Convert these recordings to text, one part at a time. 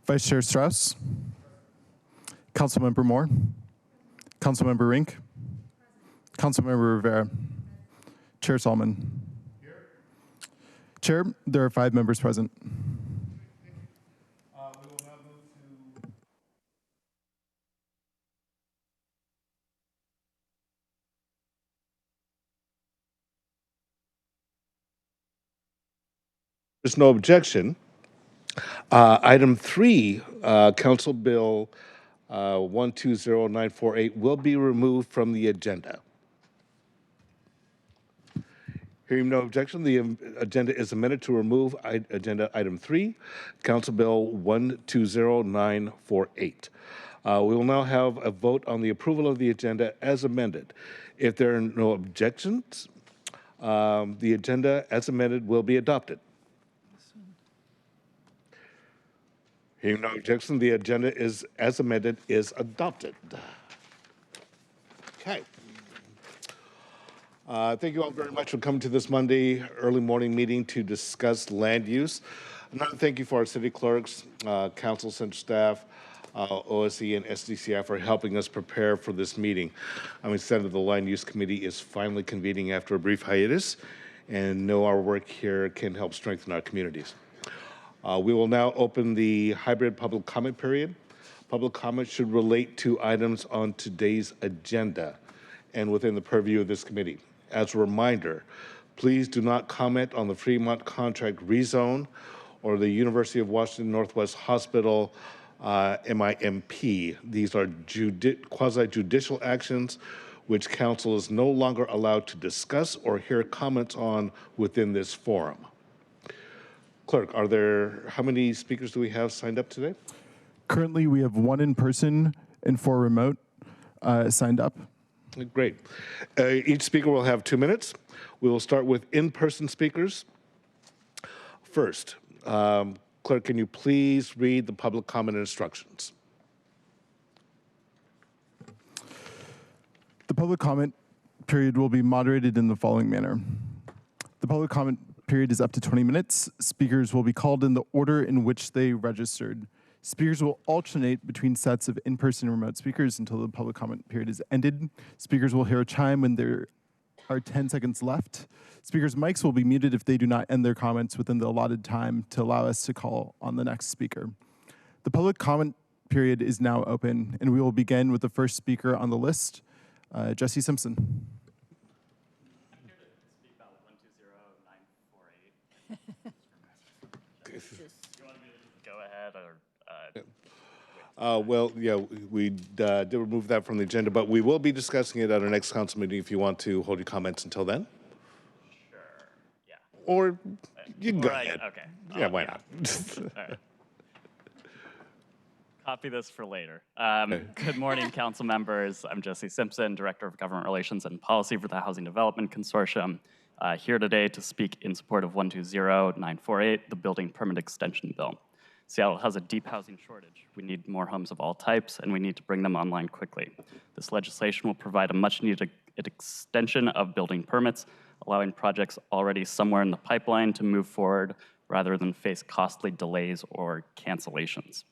Vice Chair Strauss, Councilmember Moore, Councilmember Rink, Councilmember Rivera, Chair Solomon. Here. Chair, there are 5 members present. We will now move to there's no objection. Item 3, Council Bill 120948 will be removed from the agenda. Hearing no objection, the agenda is amended to remove agenda item 3, Council Bill 120948. We will now have a vote on the approval of the agenda as amended. If there are no objections, the agenda as amended will be adopted. Hearing no objection, the agenda is as amended is adopted. Okay. Thank you all very much for coming to this Monday early morning meeting to discuss land use. Another thank you for our city clerks, council center staff, OSE and SDCI for helping us prepare for this meeting. I'm excited that the Land Use Committee is finally convening after a brief hiatus and know our work here can help strengthen our communities. We will now open the hybrid public comment period. Public comment should relate to items on today's agenda and within the purview of this committee. As a reminder, please do not comment on the Fremont contract rezone or the University of Washington Northwest Hospital MIMP. These are quasi-judicial actions which council is no longer allowed to discuss or hear comments on within this forum. Clerk, how many speakers do we have signed up today? Currently, we have 1 in person and 4 remote signed up. Great. Each speaker will have 2 minutes. We will start with in-person speakers. First, Clerk, can you please read the public comment instructions? The public comment period will be moderated in the following manner. The public comment period is up to 20 minutes. Speakers will be called in the order in which they registered. Speakers will alternate between sets of in-person and remote speakers until the public comment period is ended. Speakers will hear a chime when there are 10 seconds left. Speakers' mics will be muted if they do not end their comments within the allotted time to allow us to call on the next speaker. The public comment period is now open, and we will begin with the first speaker on the list, Jesse Simpson. I'm here to speak about 120948. Do you want me to go ahead or? Well, yeah, we did remove that from the agenda, but we will be discussing it at our next council meeting if you want to hold your comments until then. Sure, yeah. Or you can go ahead. Okay. Yeah, why not? All right. Copy this for later. Good morning, council members. I'm Jesse Simpson, Director of Government Relations and Policy for the Housing Development Consortium, here today to speak in support of 120948, the Building Permit Extension Bill. Seattle has a deep housing shortage. We need more homes of all types, and we need to bring them online quickly. This legislation will provide a much-needed extension of building permits, allowing projects already somewhere in the pipeline to move forward rather than face costly delays or cancellations.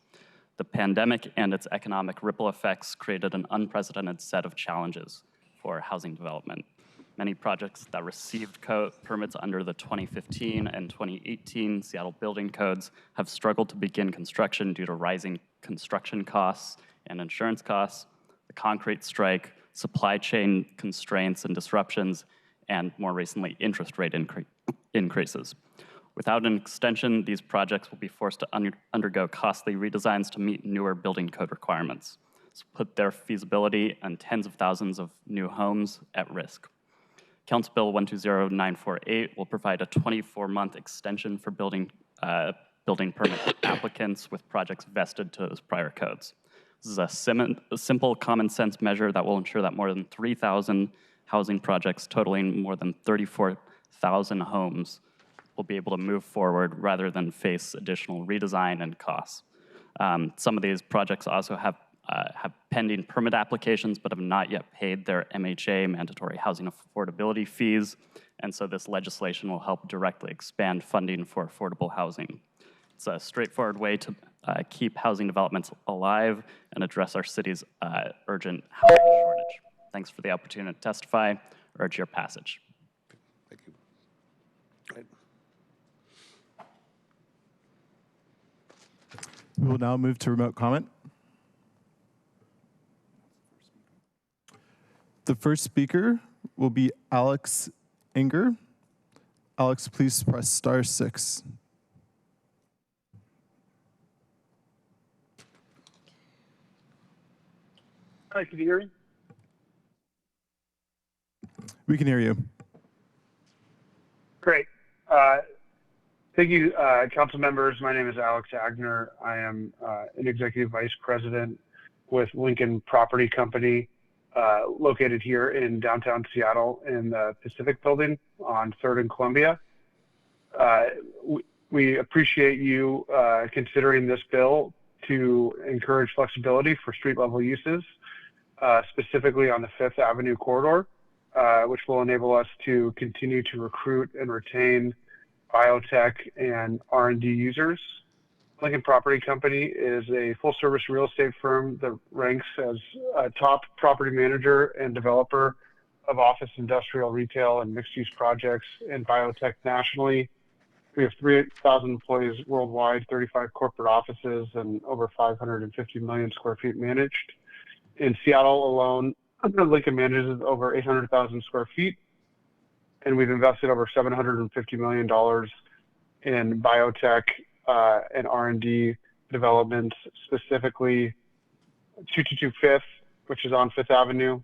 The pandemic and its economic ripple effects created an unprecedented set of challenges for housing development. Many projects that received permits under the 2015 and 2018 Seattle building codes have struggled to begin construction due to rising construction costs and insurance costs, the concrete strike, supply chain constraints and disruptions, and more recently, interest rate increases. Without an extension, these projects will be forced to undergo costly redesigns to meet newer building code requirements, so put their feasibility and tens of thousands of new homes at risk. Council Bill 120948 will provide a 24-month extension for building permit applicants with projects vested to those prior codes. This is a simple common sense measure that will ensure that more than 3,000 housing projects totaling more than 34,000 homes will be able to move forward rather than face additional redesign and costs. Some of these projects also have pending permit applications but have not yet paid their MHA, mandatory housing affordability fees, and so this legislation will help directly expand funding for affordable housing. It's a straightforward way to keep housing developments alive and address our city's urgent housing shortage. Thanks for the opportunity to testify. Urge your passage. Thank you. Right. We will now move to remote comment. The first speaker will be Alex Inger. Alex, please press *6. Hi, can you hear me? We can hear you. Great. Thank you, council members. My name is Alex Agner. I am an executive vice president with Lincoln Property Company, located here in downtown Seattle in the Pacific Building on 3rd and Columbia. We appreciate you considering this bill to encourage flexibility for street level uses, specifically on the 5th Avenue corridor, which will enable us to continue to recruit and retain biotech and R&D users. Lincoln Property Company is a full-service real estate firm that ranks as a top property manager and developer of office, industrial, retail, and mixed-use projects in biotech nationally. We have 3,000 employees worldwide, 35 corporate offices, and over 550 million square feet managed. In Seattle alone, Lincoln manages over 800,000 square feet, and we've invested over $750 million in biotech and R&D developments, specifically 222 Fifth, which is on Fifth Avenue,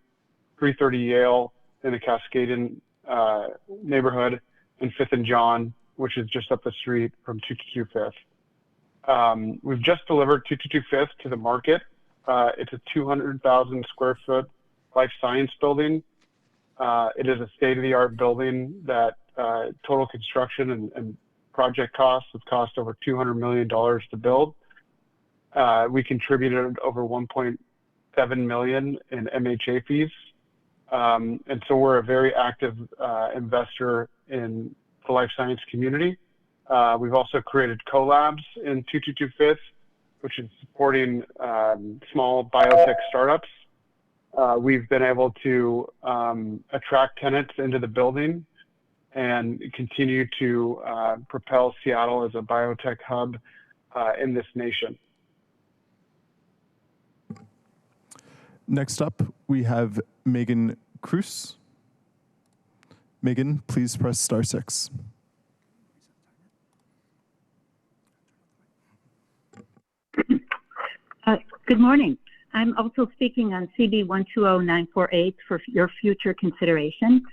330 Yale in the Cascaden neighborhood, and Fifth and John, which is just up the street from 222 Fifth. We've just delivered 222 Fifth to the market. It's a 200,000 square foot life science building. It is a state-of-the-art building that total construction and project costs have cost over $200 million to build. We contributed over $1.7 million in MHA fees. And so we're a very active investor in the life science community. We've also created collabs in 222 Fifth, which is supporting small biotech startups. We've been able to attract tenants into the building and continue to propel Seattle as a biotech hub in this nation. Next up, we have Megan Cruz. Megan, please press *6. Good morning. I'm also speaking on CB 120948 for your future consideration.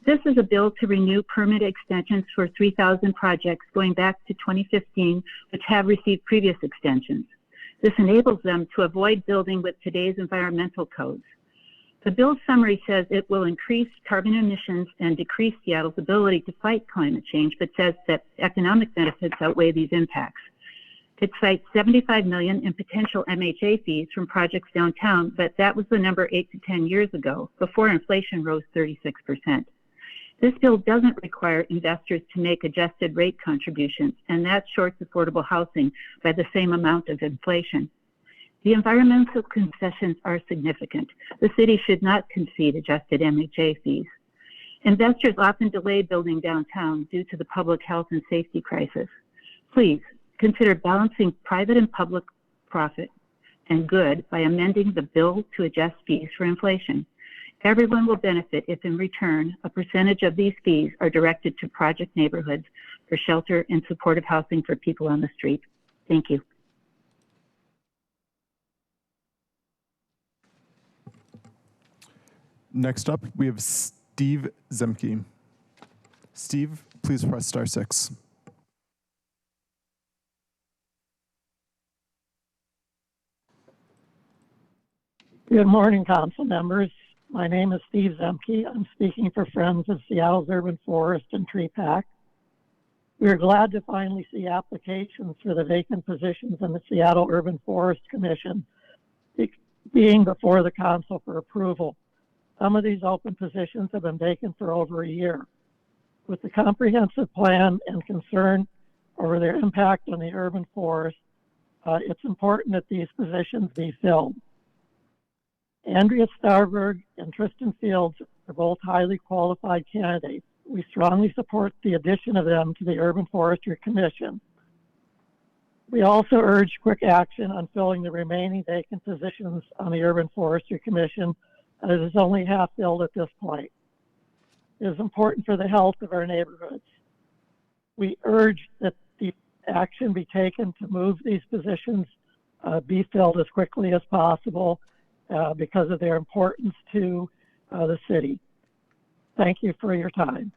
This is a bill to renew permit extensions for 3,000 projects going back to 2015, which have received previous extensions. This enables them to avoid building with today's environmental codes. The bill's summary says it will increase carbon emissions and decrease Seattle's ability to fight climate change, but says that economic benefits outweigh these impacts. It cites $75 million in potential MHA fees from projects downtown, but that was the number 8 to 10 years ago, before inflation rose 36%. This bill doesn't require investors to make adjusted rate contributions, and that shorts affordable housing by the same amount of inflation. The environmental concessions are significant. The city should not concede adjusted MHA fees. Investors often delay building downtown due to the public health and safety crisis. Please consider balancing private and public profit and good by amending the bill to adjust fees for inflation. Everyone will benefit if in return a percentage of these fees are directed to project neighborhoods for shelter and supportive housing for people on the street. Thank you. Next up, we have Steve Zemke. Steve, please press *6. Good morning, council members. My name is Steve Zemke. I'm speaking for Friends of Seattle's Urban Forest and Tree Pack. We are glad to finally see applications for the vacant positions in the Seattle Urban Forest Commission being before the council for approval. Some of these open positions have been vacant for over a year. With the comprehensive plan and concern over their impact on the urban forest, it's important that these positions be filled. Andrea Starberg and Tristan Fields are both highly qualified candidates. We strongly support the addition of them to the Urban Forestry Commission. We also urge quick action on filling the remaining vacant positions on the Urban Forestry Commission, as it is only half filled at this point. It is important for the health of our neighborhoods. We urge that the action be taken to move these positions be filled as quickly as possible because of their importance to the city. Thank you for your time.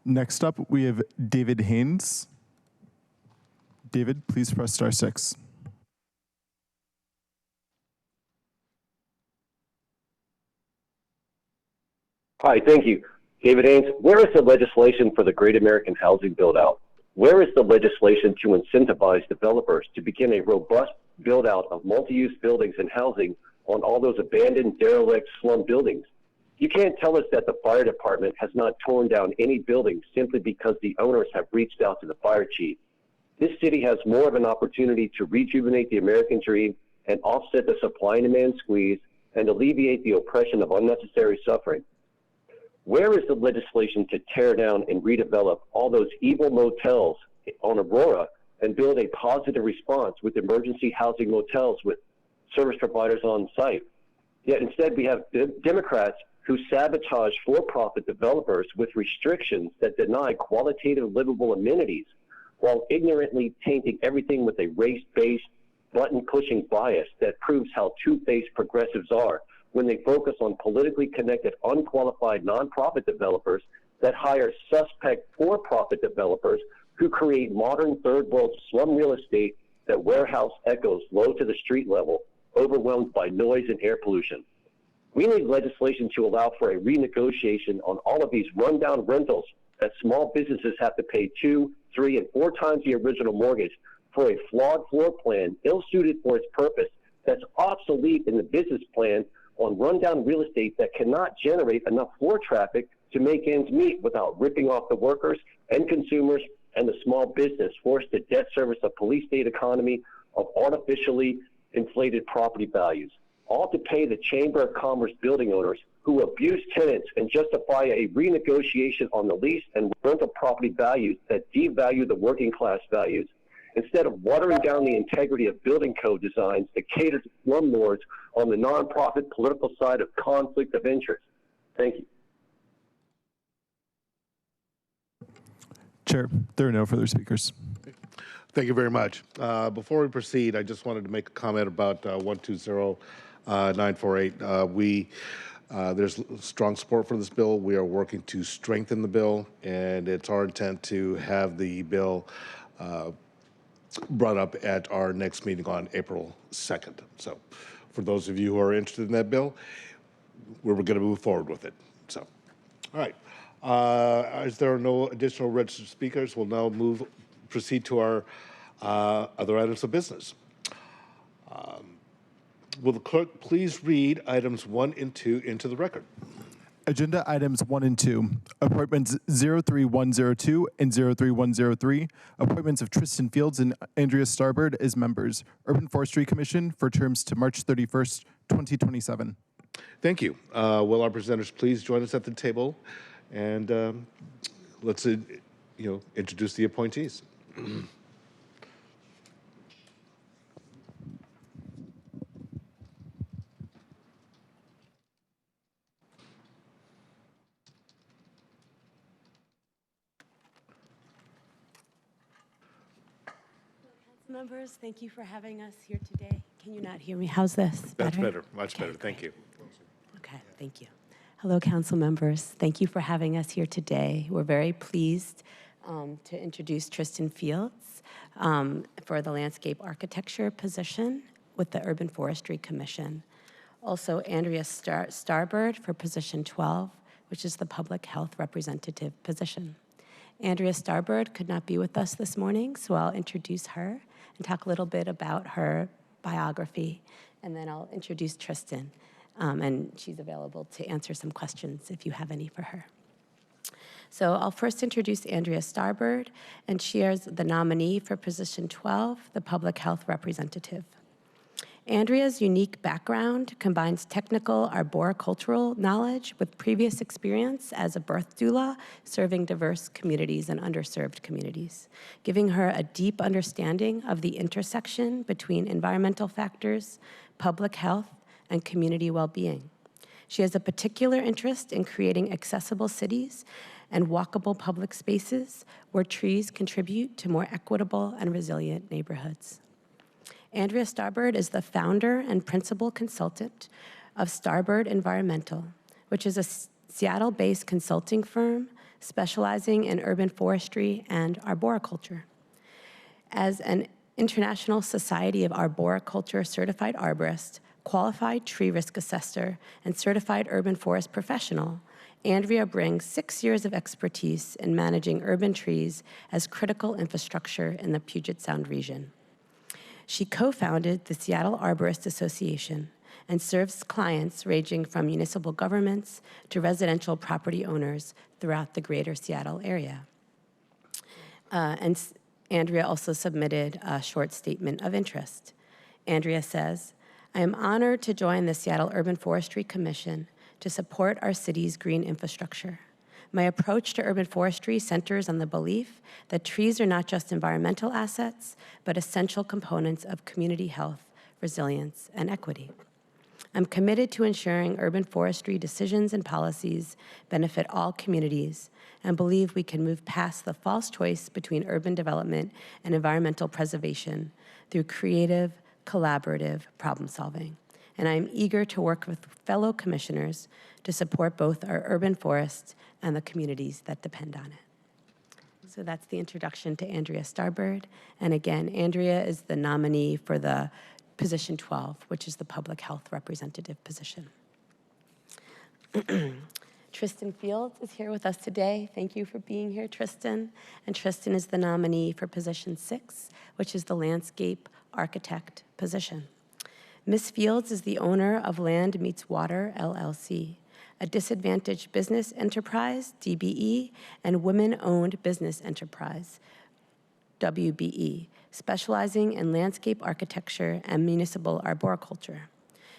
Next up, we have David Haynes. David, please press *6. Hi, thank you. David Haynes, where is the legislation for the Great American Housing Build-Out? Where is the legislation to incentivize developers to begin a robust build-out of multi-use buildings and housing on all those abandoned, derelict, slum buildings? You can't tell us that the fire department has not torn down any buildings simply because the owners have reached out to the fire chief. This city has more of an opportunity to rejuvenate the American dream and offset the supply and demand squeeze and alleviate the oppression of unnecessary suffering. Where is the legislation to tear down and redevelop all those evil motels on Aurora and build a positive response with emergency housing motels with service providers on site? Yet instead we have Democrats who sabotage for-profit developers with restrictions that deny qualitative livable amenities while ignorantly tainting everything with a race-based, button-pushing bias that proves how two-faced progressives are when they focus on politically connected, unqualified nonprofit developers that hire suspect for-profit developers who create modern third-world slum real estate that warehouse echoes low to the street level, overwhelmed by noise and air pollution. We need legislation to allow for a renegotiation on all of these rundown rentals that small businesses have to pay 2, 3, and 4 times the original mortgage for a flawed floor plan ill-suited for its purpose that's obsolete in the business plan on rundown real estate that cannot generate enough floor traffic to make ends meet without ripping off the workers and consumers and the small business forced to debt service a police state economy of artificially inflated property values, all to pay the Chamber of Commerce building owners who abuse tenants and justify a renegotiation on the lease and rental property values that devalue the working class values, instead of watering down the integrity of building code designs that cater to slumlords on the nonprofit political side of conflict of interest. Thank you. Chair, there are no further speakers. Thank you very much. Before we proceed, I just wanted to make a comment about 120948. There's strong support for this bill. We are working to strengthen the bill, and it's our intent to have the bill brought up at our next meeting on April 2nd. So for those of you who are interested in that bill, we're going to move forward with it. So, all right. As there are no additional registered speakers, we'll now proceed to our other items of business. Will the clerk please read items 1 and 2 into the record? Agenda items 1 and 2, appointments 03102 and 03103, appointments of Tristan Fields and Andrea Starbird as members, Urban Forestry Commission for terms to March 31st, 2027. Thank you. Will our presenters please join us at the table and let's introduce the appointees. Members, thank you for having us here today. Can you not hear me? How's this? That's better, much better. Thank you. Okay, thank you. Hello, council members. Thank you for having us here today. We're very pleased to introduce Tristan Fields for the landscape architecture position with the Urban Forestry Commission. Also, Andrea Starbird for position 12, which is the public health representative position. Andrea Starbird could not be with us this morning, so I'll introduce her and talk a little bit about her biography, and then I'll introduce Tristan. and she's available to answer some questions if you have any for her. So I'll first introduce Andrea Starbird, and she is the nominee for position 12, the Public Health Representative. Andrea's unique background combines technical arboricultural knowledge with previous experience as a birth doula serving diverse communities and underserved communities, giving her a deep understanding of the intersection between environmental factors, public health, and community well-being. She has a particular interest in creating accessible cities and walkable public spaces where trees contribute to more equitable and resilient neighborhoods. Andrea Starbird is the founder and principal consultant of Starbird Environmental, which is a Seattle-based consulting firm specializing in urban forestry and arboriculture. As an International Society of Arboriculture certified arborist, qualified tree risk assessor, and certified urban forest professional, Andrea brings 6 years of expertise in managing urban trees as critical infrastructure in the Puget Sound region. She co-founded the Seattle Arborist Association and serves clients ranging from municipal governments to residential property owners throughout the greater Seattle area. And Andrea also submitted a short statement of interest. Andrea says, "I am honored to join the Seattle Urban Forestry Commission to support our city's green infrastructure. My approach to urban forestry centers on the belief that trees are not just environmental assets, but essential components of community health, resilience, and equity. I'm committed to ensuring urban forestry decisions and policies benefit all communities and believe we can move past the false choice between urban development and environmental preservation through creative, collaborative problem solving. And I am eager to work with fellow commissioners to support both our urban forests and the communities that depend on it." So that's the introduction to Andrea Starbird. And again, Andrea is the nominee for the position 12, which is the public health representative position. Tristan Fields is here with us today. Thank you for being here, Tristan. And Tristan is the nominee for position 6, which is the landscape architect position. Ms. Fields is the owner of Land Meets Water, LLC, a disadvantaged business enterprise, DBE, and women-owned business enterprise, WBE, specializing in landscape architecture and municipal arboriculture.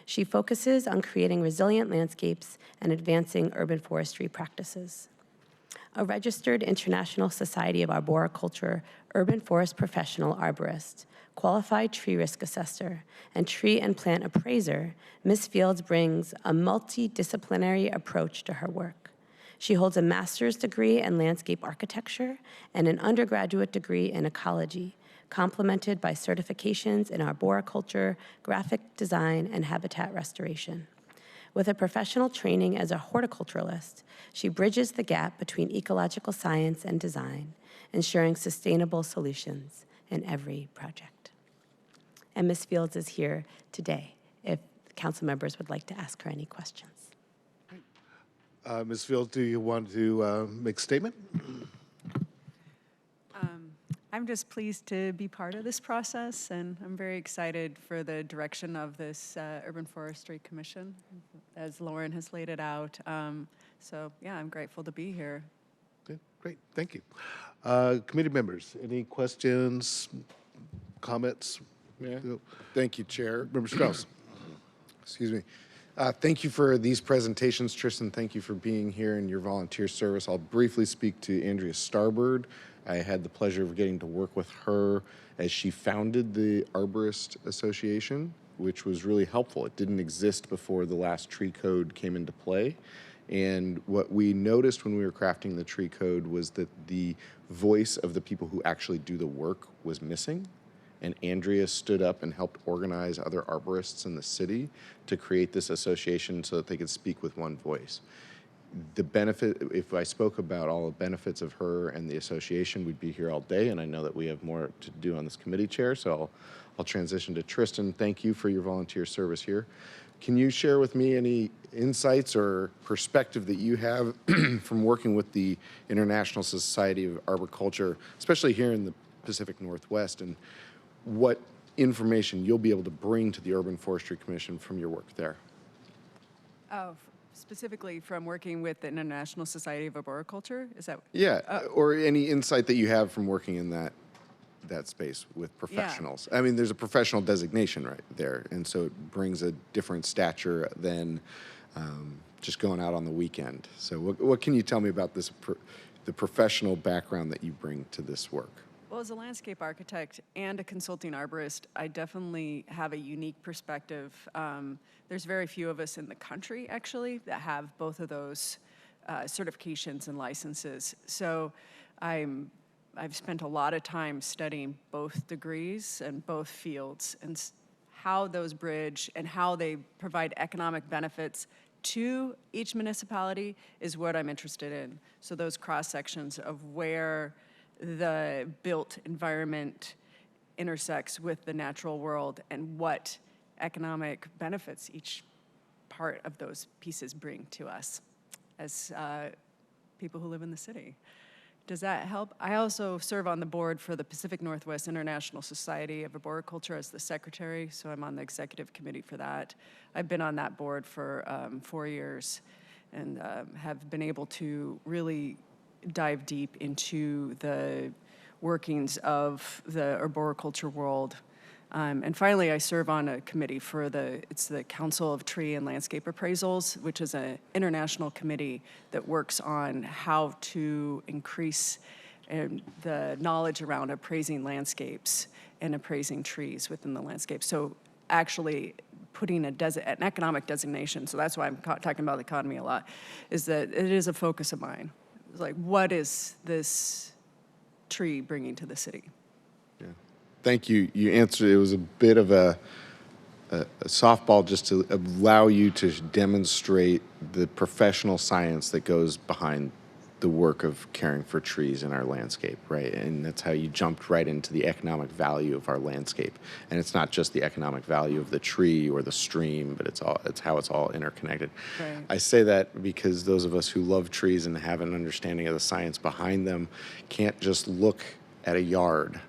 She focuses on creating resilient landscapes and advancing urban forestry practices. A registered International Society of Arboriculture urban forest professional arborist, qualified tree risk assessor, and tree and plant appraiser, Ms. Fields brings a multidisciplinary approach to her work. She holds a master's degree in landscape architecture and an undergraduate degree in ecology, complemented by certifications in arboriculture, graphic design, and habitat restoration. With a professional training as a horticulturalist, she bridges the gap between ecological science and design, ensuring sustainable solutions in every project. And Ms. Fields is here today if council members would like to ask her any questions. Ms. Fields, do you want to make a statement? I'm just pleased to be part of this process, and I'm very excited for the direction of this Urban Forestry Commission, as Lauren has laid it out. So yeah, I'm grateful to be here. Okay, great, thank you. Committee members, any questions, comments? Yeah. Thank you, Chair. Member Strauss. Excuse me. Thank you for these presentations, Tristan. Thank you for being here and your volunteer service. I'll briefly speak to Andrea Starbird. I had the pleasure of getting to work with her as she founded the Arborist Association, which was really helpful. It didn't exist before the last tree code came into play. And what we noticed when we were crafting the tree code was that the voice of the people who actually do the work was missing. And Andrea stood up and helped organize other arborists in the city to create this association so that they could speak with one voice. The benefit, if I spoke about all the benefits of her and the association, we'd be here all day, and I know that we have more to do on this committee, Chair, so I'll transition to Tristan. Thank you for your volunteer service here. Can you share with me any insights or perspective that you have from working with the International Society of Arboriculture, especially here in the Pacific Northwest, and what information you'll be able to bring to the Urban Forestry Commission from your work there? Specifically from working with the International Society of Arboriculture? Is that? Yeah, or any insight that you have from working in that space with professionals. I mean, there's a professional designation right there, and so it brings a different stature than just going out on the weekend. So what can you tell me about this, the professional background that you bring to this work? Well, as a landscape architect and a consulting arborist, I definitely have a unique perspective. There's very few of us in the country, actually, that have both of those certifications and licenses. So I've spent a lot of time studying both degrees and both fields and how those bridge and how they provide economic benefits to each municipality is what I'm interested in. So those cross sections of where the built environment intersects with the natural world and what economic benefits each part of those pieces bring to us as people who live in the city. Does that help? I also serve on the board for the Pacific Northwest International Society of Arboriculture as the secretary, so I'm on the executive committee for that. I've been on that board for 4 years and have been able to really dive deep into the workings of the arboriculture world. And finally, I serve on a committee for the Council of Tree and Landscape Appraisals, which is an international committee that works on how to increase the knowledge around appraising landscapes and appraising trees within the landscape. So actually putting an economic designation, so that's why I'm talking about the economy a lot, is that it is a focus of mine. It's like, what is this tree bringing to the city? Yeah. Thank you. You answered, it was a bit of a softball just to allow you to demonstrate the professional science that goes behind the work of caring for trees in our landscape, right? And that's how you jumped right into the economic value of our landscape. And it's not just the economic value of the tree or the stream, but it's how it's all interconnected. Right. I say that because those of us who love trees and have an understanding of the science behind them can't just look at a yard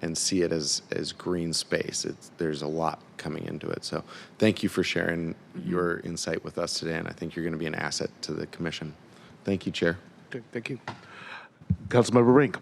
and see it as green space. There's a lot coming into it. So thank you for sharing your insight with us today, and I think you're going to be an asset to the commission. Thank you, Chair. Okay, thank you. Councilmember Rink.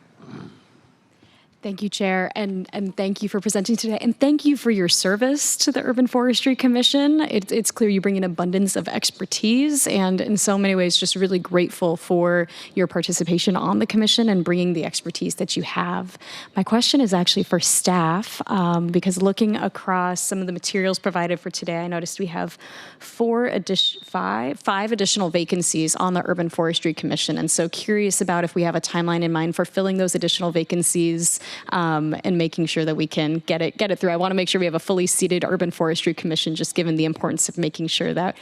Thank you, Chair, and thank you for presenting today, and thank you for your service to the Urban Forestry Commission. It's clear you bring an abundance of expertise, and in so many ways, just really grateful for your participation on the commission and bringing the expertise that you have. My question is actually for staff, because looking across some of the materials provided for today, I noticed we have five additional vacancies on the Urban Forestry Commission, and so curious about if we have a timeline in mind for filling those additional vacancies. And making sure that we can get it through. I want to make sure we have a fully seated Urban Forestry Commission, just given the importance of making sure that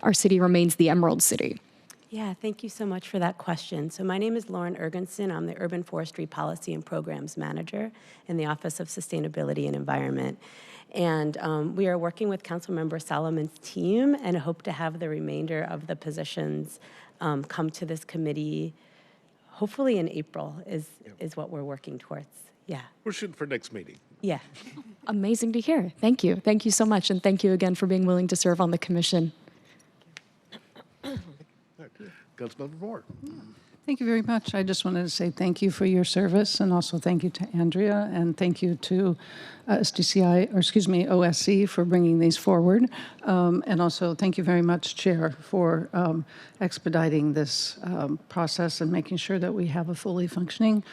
our city remains the Emerald City. Yeah, thank you so much for that question. So my name is Lauren Ergensen. I'm the Urban Forestry Policy and Programs Manager in the Office of Sustainability and Environment. And we are working with Councilmember Solomon's team and hope to have the remainder of the positions come to this committee hopefully in April is what we're working towards. Yeah. We're shooting for next meeting. Yeah. Amazing to hear. Thank you. Thank you so much. And thank you again for being willing to serve on the commission. Councilmember Moore. Thank you very much. I just wanted to say thank you for your service, and also thank you to Andrea, and thank you to OSC for bringing these forward. And also thank you very much, Chair, for expediting this process and making sure that we have a fully functioning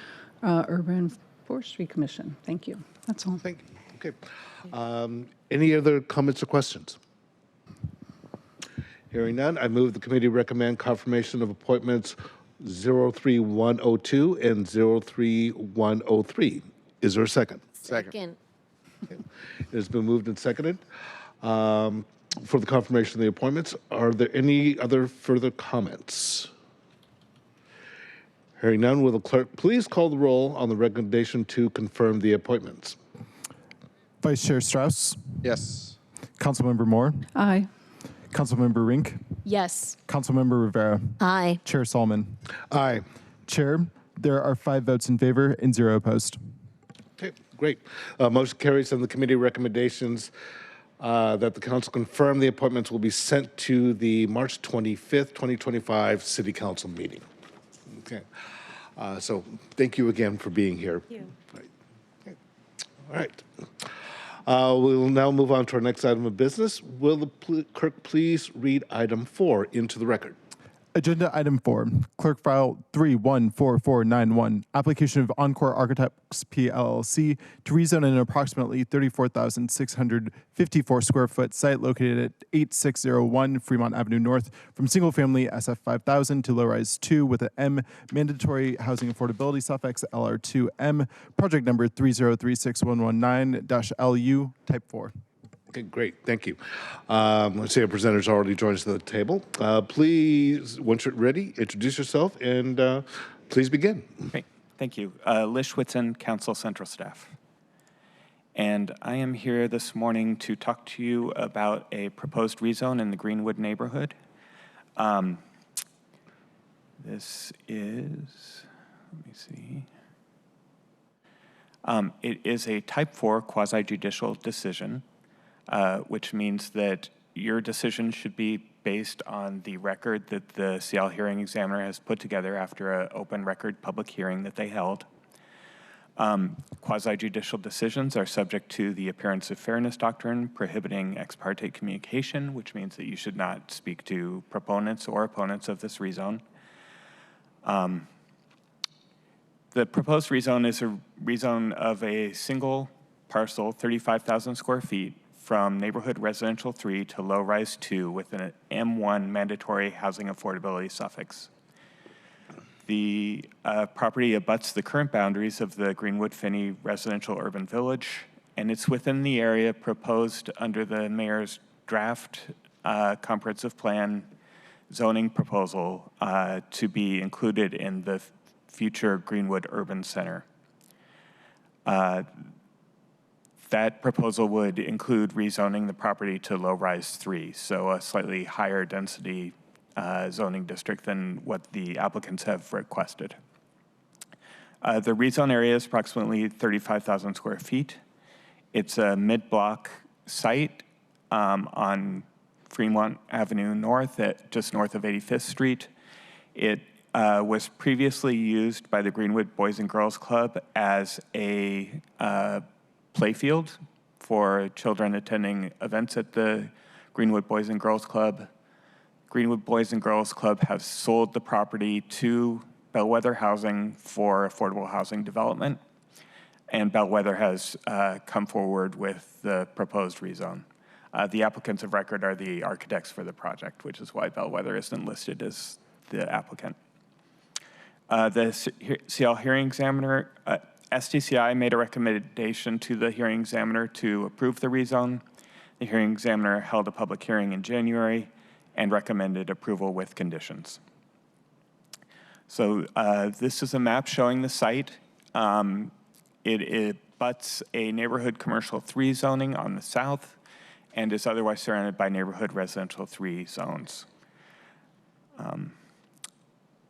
Urban Forestry Commission. Thank you. That's all. Thank you. Okay. Any other comments or questions? Hearing none, I move the committee recommend confirmation of appointments 03102 and 03103. Is there a second? Second. Okay. It has been moved and seconded for the confirmation of the appointments. Are there any other further comments? Hearing none, will the clerk please call the roll on the recommendation to confirm the appointments? Vice Chair Strauss, Yes. Councilmember Moore, Aye. Councilmember Rink, Yes. Councilmember Rivera, Aye. Chair Solomon. Aye. Chair, there are 5 votes in favor and 0 opposed. Okay, great. Motion carries, and the committee recommendations that the council confirm the appointments will be sent to the March 25th, 2025 City Council meeting. Okay. So thank you again for being here. Thank you. All right. We'll now move on to our next item of business. Will the clerk please read item 4 into the record? Agenda item 4, clerk file 314491, application of Encore Architects PLLC to rezone an approximately 34,654 square foot site located at 8601 Fremont Avenue North from single family SF 5000 to low rise 2 with an M mandatory housing affordability suffix LR2M, project number 3036119-LU type 4. Okay, great. Thank you. Let's see, our presenters already joined us at the table. Please, once you're ready, introduce yourself and please begin. Great. Thank you. Lish Whitson, Council Central Staff. And I am here this morning to talk to you about a proposed rezone in the Greenwood neighborhood. This is, let me see. It is a type 4 quasi-judicial decision. Which means that your decision should be based on the record that the Seattle hearing examiner has put together after an open record public hearing that they held. Quasi-judicial decisions are subject to the appearance of fairness doctrine prohibiting ex parte communication, which means that you should not speak to proponents or opponents of this rezone. The proposed rezone is a rezone of a single parcel, 35,000 square feet, from neighborhood residential 3 to low rise 2 with an M1 mandatory housing affordability suffix. The property abuts the current boundaries of the Greenwood Finney residential urban village, and it's within the area proposed under the mayor's draft comprehensive plan zoning proposal to be included in the future Greenwood Urban Center. That proposal would include rezoning the property to low-rise 3, so a slightly higher density zoning district than what the applicants have requested. The rezone area is approximately 35,000 square feet. It's a mid-block site on Fremont Avenue North, just north of 85th Street. It was previously used by the Greenwood Boys and Girls Club as a playfield for children attending events at the Greenwood Boys and Girls Club. Greenwood Boys and Girls Club has sold the property to Bellwether Housing for affordable housing development, and Bellwether has come forward with the proposed rezone. The applicants of record are the architects for the project, which is why Bellwether isn't listed as the applicant. The Seattle hearing examiner, SDCI made a recommendation to the hearing examiner to approve the rezone. The hearing examiner held a public hearing in January and recommended approval with conditions. So this is a map showing the site. It butts a neighborhood commercial 3 zoning on the south and is otherwise surrounded by neighborhood residential 3 zones.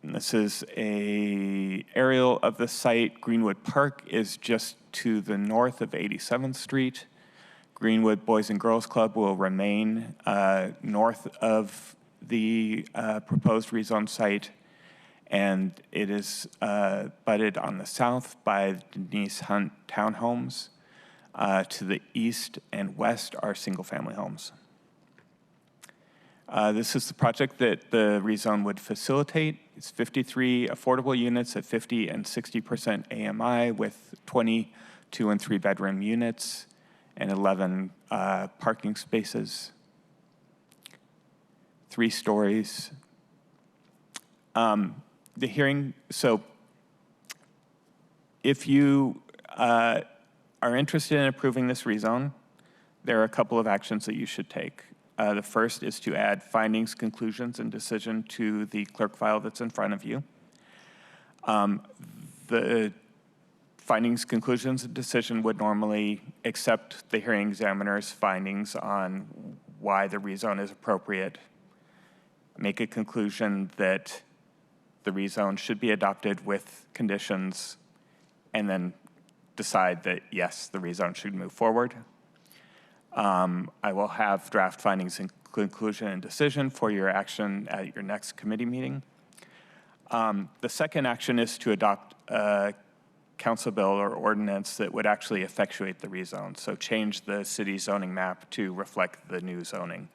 And this is an aerial of the site. Greenwood Park is just to the north of 87th Street. Greenwood Boys and Girls Club will remain north of the proposed rezone site, and it is butted on the south by Denise Hunt townhomes. To the east and west are single-family homes. This is the project that the rezone would facilitate. It's 53 affordable units at 50 and 60% AMI with 20 2- and 3-bedroom units and 11 parking spaces, 3 stories. The hearing, so if you are interested in approving this rezone, there are a couple of actions that you should take. The first is to add findings, conclusions, and decision to the clerk file that's in front of you. The findings, conclusions, and decision would normally accept the hearing examiner's findings on why the rezone is appropriate, make a conclusion that the rezone should be adopted with conditions, and then decide that, yes, the rezone should move forward. I will have draft findings and conclusion and decision for your action at your next committee meeting. The second action is to adopt a council bill or ordinance that would actually effectuate the rezone, so change the city zoning map to reflect the new zoning.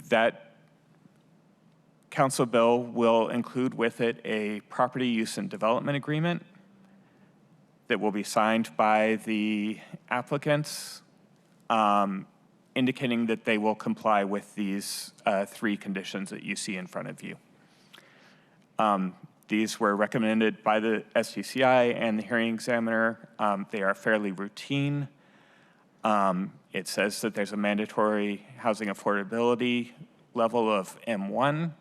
That council bill will include with it a property use and development agreement that will be signed by the applicants, indicating that they will comply with these 3 conditions that you see in front of you. These were recommended by the SDCI and the hearing examiner. They are fairly routine. It says that there's a mandatory housing affordability level of M1.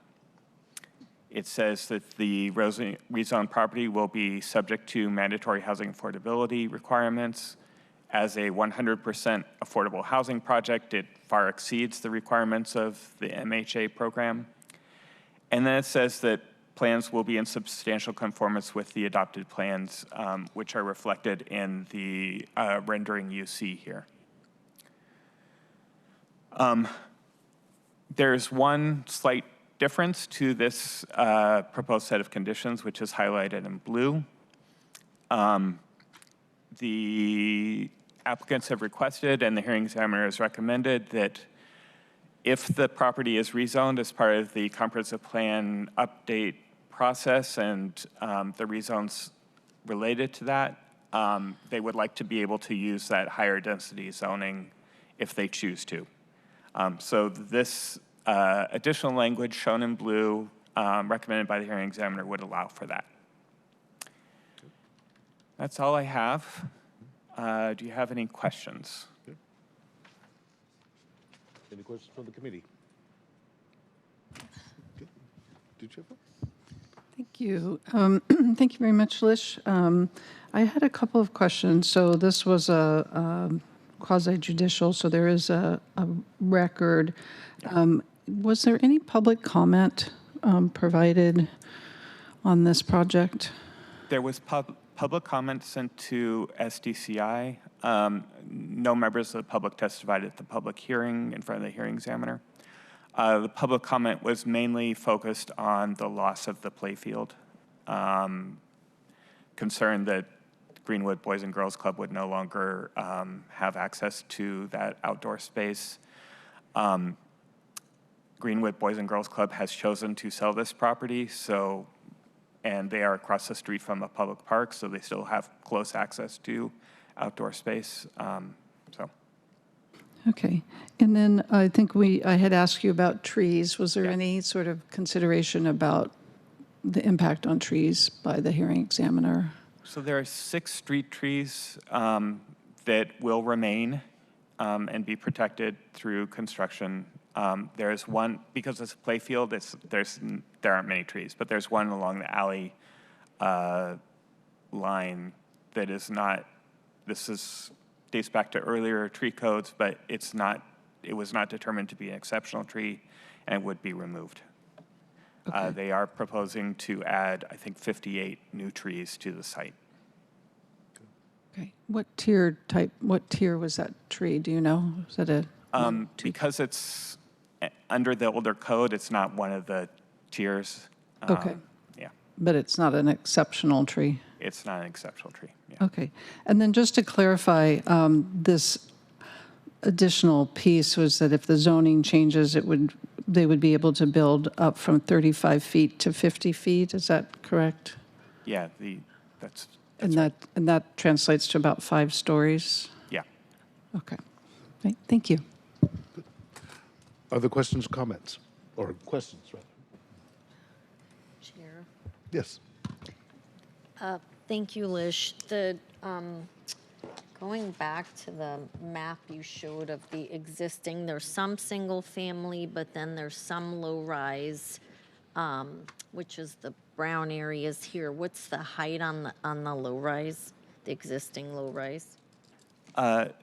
It says that the rezone property will be subject to mandatory housing affordability requirements. As a 100% affordable housing project, it far exceeds the requirements of the MHA program. And then it says that plans will be in substantial conformance with the adopted plans, which are reflected in the rendering you see here. There's one slight difference to this proposed set of conditions, which is highlighted in blue. The applicants have requested, and the hearing examiner has recommended, that if the property is rezoned as part of the comprehensive plan update process and the rezones related to that, they would like to be able to use that higher density zoning if they choose to. So this additional language shown in blue, recommended by the hearing examiner, would allow for that. That's all I have. Do you have any questions? Okay. Any questions from the committee? Okay. Did you have one? Thank you. Thank you very much, Lish. I had a couple of questions. So this was a quasi-judicial, so there is a record. Was there any public comment provided on this project? There was public comment sent to SDCI. No members of the public testified at the public hearing in front of the hearing examiner. The public comment was mainly focused on the loss of the playfield, concerned that Greenwood Boys and Girls Club would no longer have access to that outdoor space. Greenwood Boys and Girls Club has chosen to sell this property, and they are across the street from a public park, so they still have close access to outdoor space. Okay. And then I think I had asked you about trees. Was there any sort of consideration about the impact on trees by the hearing examiner? So there are 6 street trees that will remain and be protected through construction. There's one, because it's a playfield, there aren't many trees, but there's one along the alley line that is not, dates back to earlier tree codes, but it was not determined to be an exceptional tree and would be removed. Okay. They are proposing to add, I think, 58 new trees to the site. Okay. What tier was that tree? Do you know? Was that a because it's under the older code, it's not one of the tiers. Okay. Yeah. But it's not an exceptional tree? It's not an exceptional tree. Yeah. Okay. And then just to clarify, this additional piece was that if the zoning changes, they would be able to build up from 35 feet to 50 feet. Is that correct? Yeah. That's and right. that translates to about 5 stories? Yeah. Okay. Right. Thank you. Other questions, comments, or questions, rather? Chair. Yes. Thank you, Lish. Going back to the map you showed of the existing, there's some single family, but then there's some low rise, which is the brown areas here. What's the height on the low rise, the existing low rise?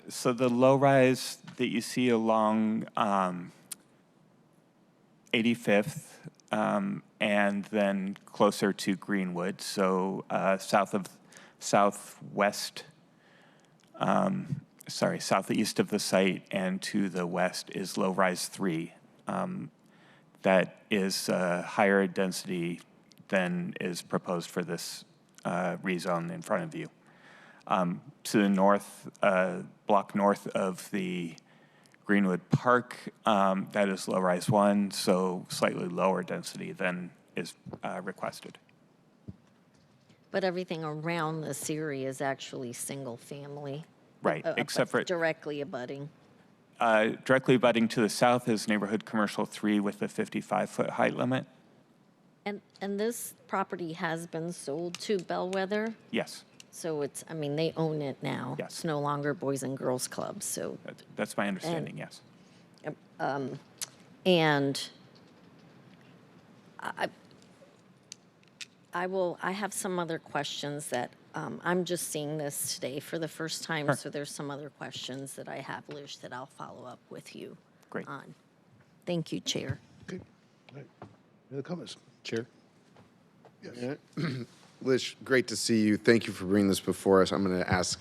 So the low rise that you see along 85th and then closer to Greenwood, so southwest southeast of the site, and to the west is low-rise 3. That is higher density than is proposed for this rezone in front of you. To the north, block north of the Greenwood Park, that is low-rise 1, so slightly lower density than is requested. But everything around this area is actually single family. Right, except for directly abutting. directly abutting to the south is neighborhood commercial 3 with a 55-foot height limit. And this property has been sold to Bellwether? Yes. So it's, I mean, they own it now. Yes. It's no longer Boys and Girls Club, so. That's my understanding, yes. And I have some other questions that, I'm just seeing this today for the first time, Sure. so there's some other questions that I have, Lish, that I'll follow up with you Great. on. Thank you, Chair. Okay. All right. Any other comments? Chair? Yes. Lish, great to see you. Thank you for bringing this before us. I'm going to ask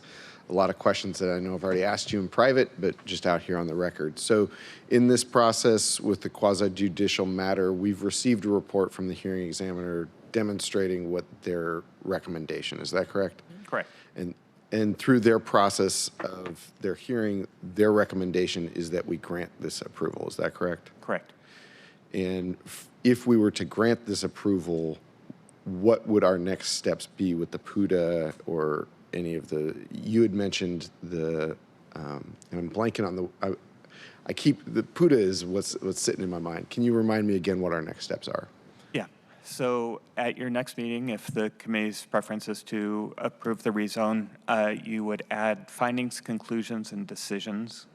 a lot of questions that I know I've already asked you in private, but just out here on the record. So in this process with the quasi-judicial matter, we've received a report from the hearing examiner demonstrating what their recommendation. Is that correct? Correct. And through their process of their hearing, their recommendation is that we grant this approval. Is that correct? Correct. And if we were to grant this approval, what would our next steps be with the PUDA or any of the, you had mentioned the, and I'm blanking on the, the PUDA is what's sitting in my mind. Can you remind me again what our next steps are? Yeah. So at your next meeting, if the committee's preference is to approve the rezone, you would add findings, conclusions, and decisions,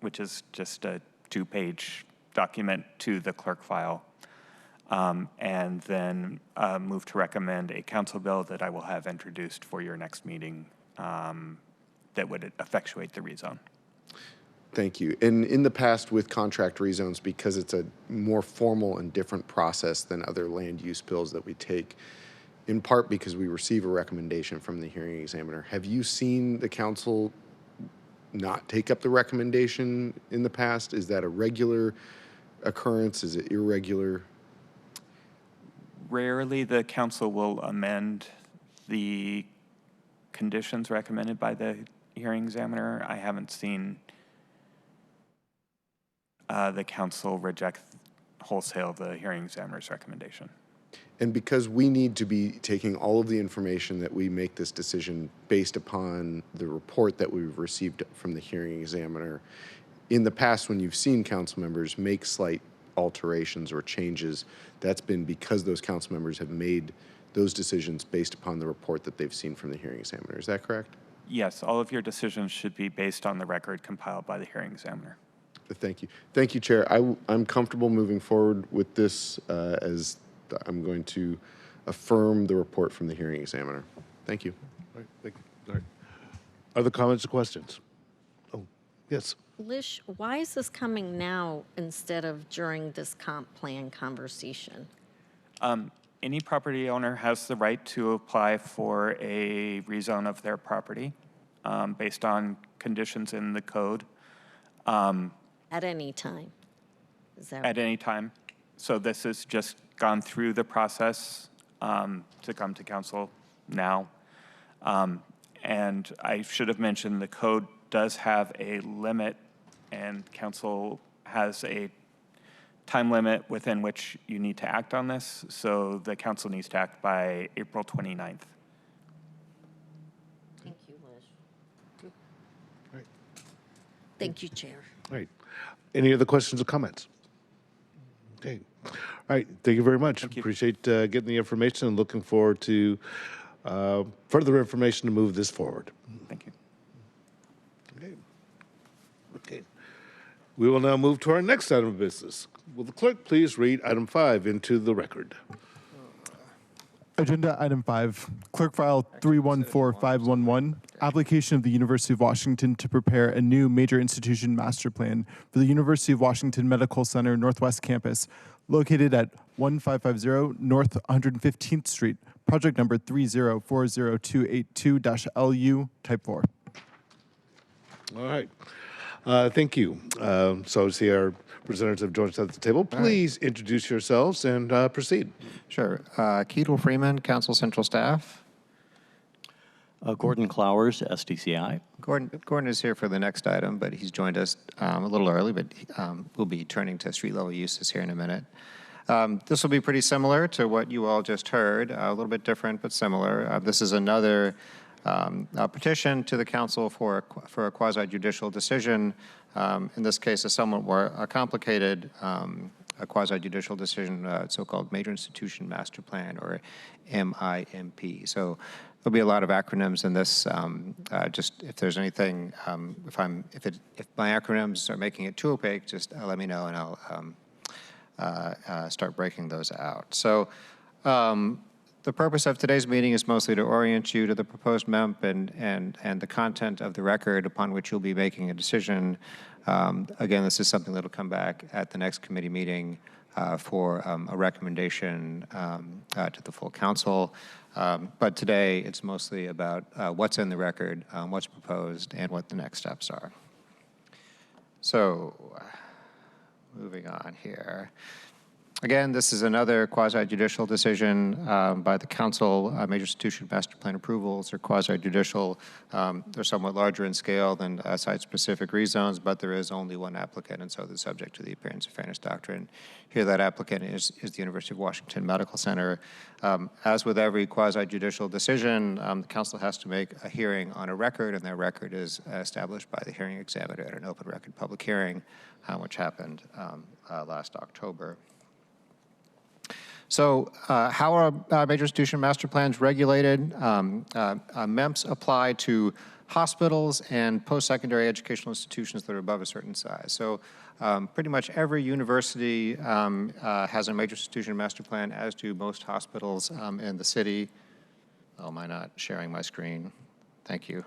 which is just a 2-page document to the clerk file. And then move to recommend a council bill that I will have introduced for your next meeting that would effectuate the rezone. Thank you. And in the past with contract rezones, because it's a more formal and different process than other land use bills that we take, in part because we receive a recommendation from the hearing examiner, have you seen the council not take up the recommendation in the past? Is that a regular occurrence? Is it irregular? Rarely the council will amend the conditions recommended by the hearing examiner. I haven't seen the council reject wholesale the hearing examiner's recommendation. And because we need to be taking all of the information that we make this decision based upon the report that we've received from the hearing examiner, in the past when you've seen council members make slight alterations or changes, that's been because those council members have made those decisions based upon the report that they've seen from the hearing examiner. Is that correct? Yes, all of your decisions should be based on the record compiled by the hearing examiner. Thank you. Thank you, Chair. I'm comfortable moving forward with this as I'm going to affirm the report from the hearing examiner. Thank you. All right. Thank you. All right. Other comments or questions? Oh, yes. Lish, why is this coming now instead of during this comp plan conversation? Any property owner has the right to apply for a rezone of their property based on conditions in the code. At any time? Is that At any time. So this has just gone through the process to come to council now. And I should have mentioned the code does have a limit, and council has a time limit within which you need to act on this. So the council needs to act by April 29th. Thank you, Lish. All right. Thank you, Chair. All right. Any other questions or comments? Okay. All right. Thank you very much. Thank you. Appreciate getting the information and looking forward to further information to move this forward. Thank you. Okay. Okay. We will now move to our next item of business. Will the clerk please read item 5 into the record? Agenda item 5, clerk file 314511, application of the University of Washington to prepare a new major institution master plan for the University of Washington Medical Center Northwest Campus, located at 1550 North 115th Street, project number 3040282-LU, type 4. All right. Thank you. So I see our presenters have joined us at the table. Please introduce yourselves and proceed. Sure. Keatle Freeman, Council Central Staff. Gordon Clowers, SDCI. Gordon is here for the next item, but he's joined us a little early, but we'll be turning to street level uses here in a minute. This will be pretty similar to what you all just heard, a little bit different, but similar. This is another petition to the council for a quasi-judicial decision. In this case, a somewhat more complicated a quasi-judicial decision, so-called Major Institution Master Plan, or MIMP. So there'll be a lot of acronyms in this. Just if there's anything, if my acronyms are making it too opaque, just let me know and I'll start breaking those out. So the purpose of today's meeting is mostly to orient you to the proposed MEMP and the content of the record upon which you'll be making a decision. Again, this is something that will come back at the next committee meeting for a recommendation to the full council. But today, it's mostly about what's in the record, what's proposed, and what the next steps are. So, moving on here. Again, this is another quasi-judicial decision by the council. Major institution master plan approvals are quasi-judicial. They're somewhat larger in scale than site-specific rezones, but there is only one applicant, and so they're subject to the appearance of fairness doctrine. Here, that applicant is the University of Washington Medical Center. As with every quasi-judicial decision, the council has to make a hearing on a record, and that record is established by the hearing examiner at an open record public hearing, which happened last October. So how are major institution master plans regulated? MEMPs apply to hospitals and post-secondary educational institutions that are above a certain size. So pretty much every university has a major institution master plan, as do most hospitals in the city. Oh, am I not sharing my screen? Thank you.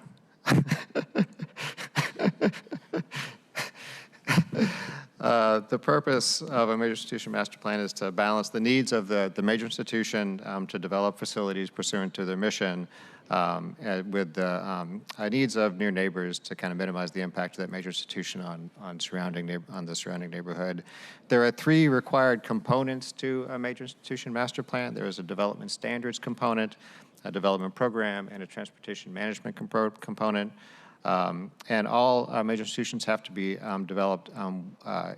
The purpose of a major institution master plan is to balance the needs of the major institution to develop facilities pursuant to their mission with the needs of near neighbors to kind of minimize the impact of that major institution on the surrounding neighborhood. There are three required components to a major institution master plan. There is a development standards component, a development program, and a transportation management component. And all major institutions have to be developed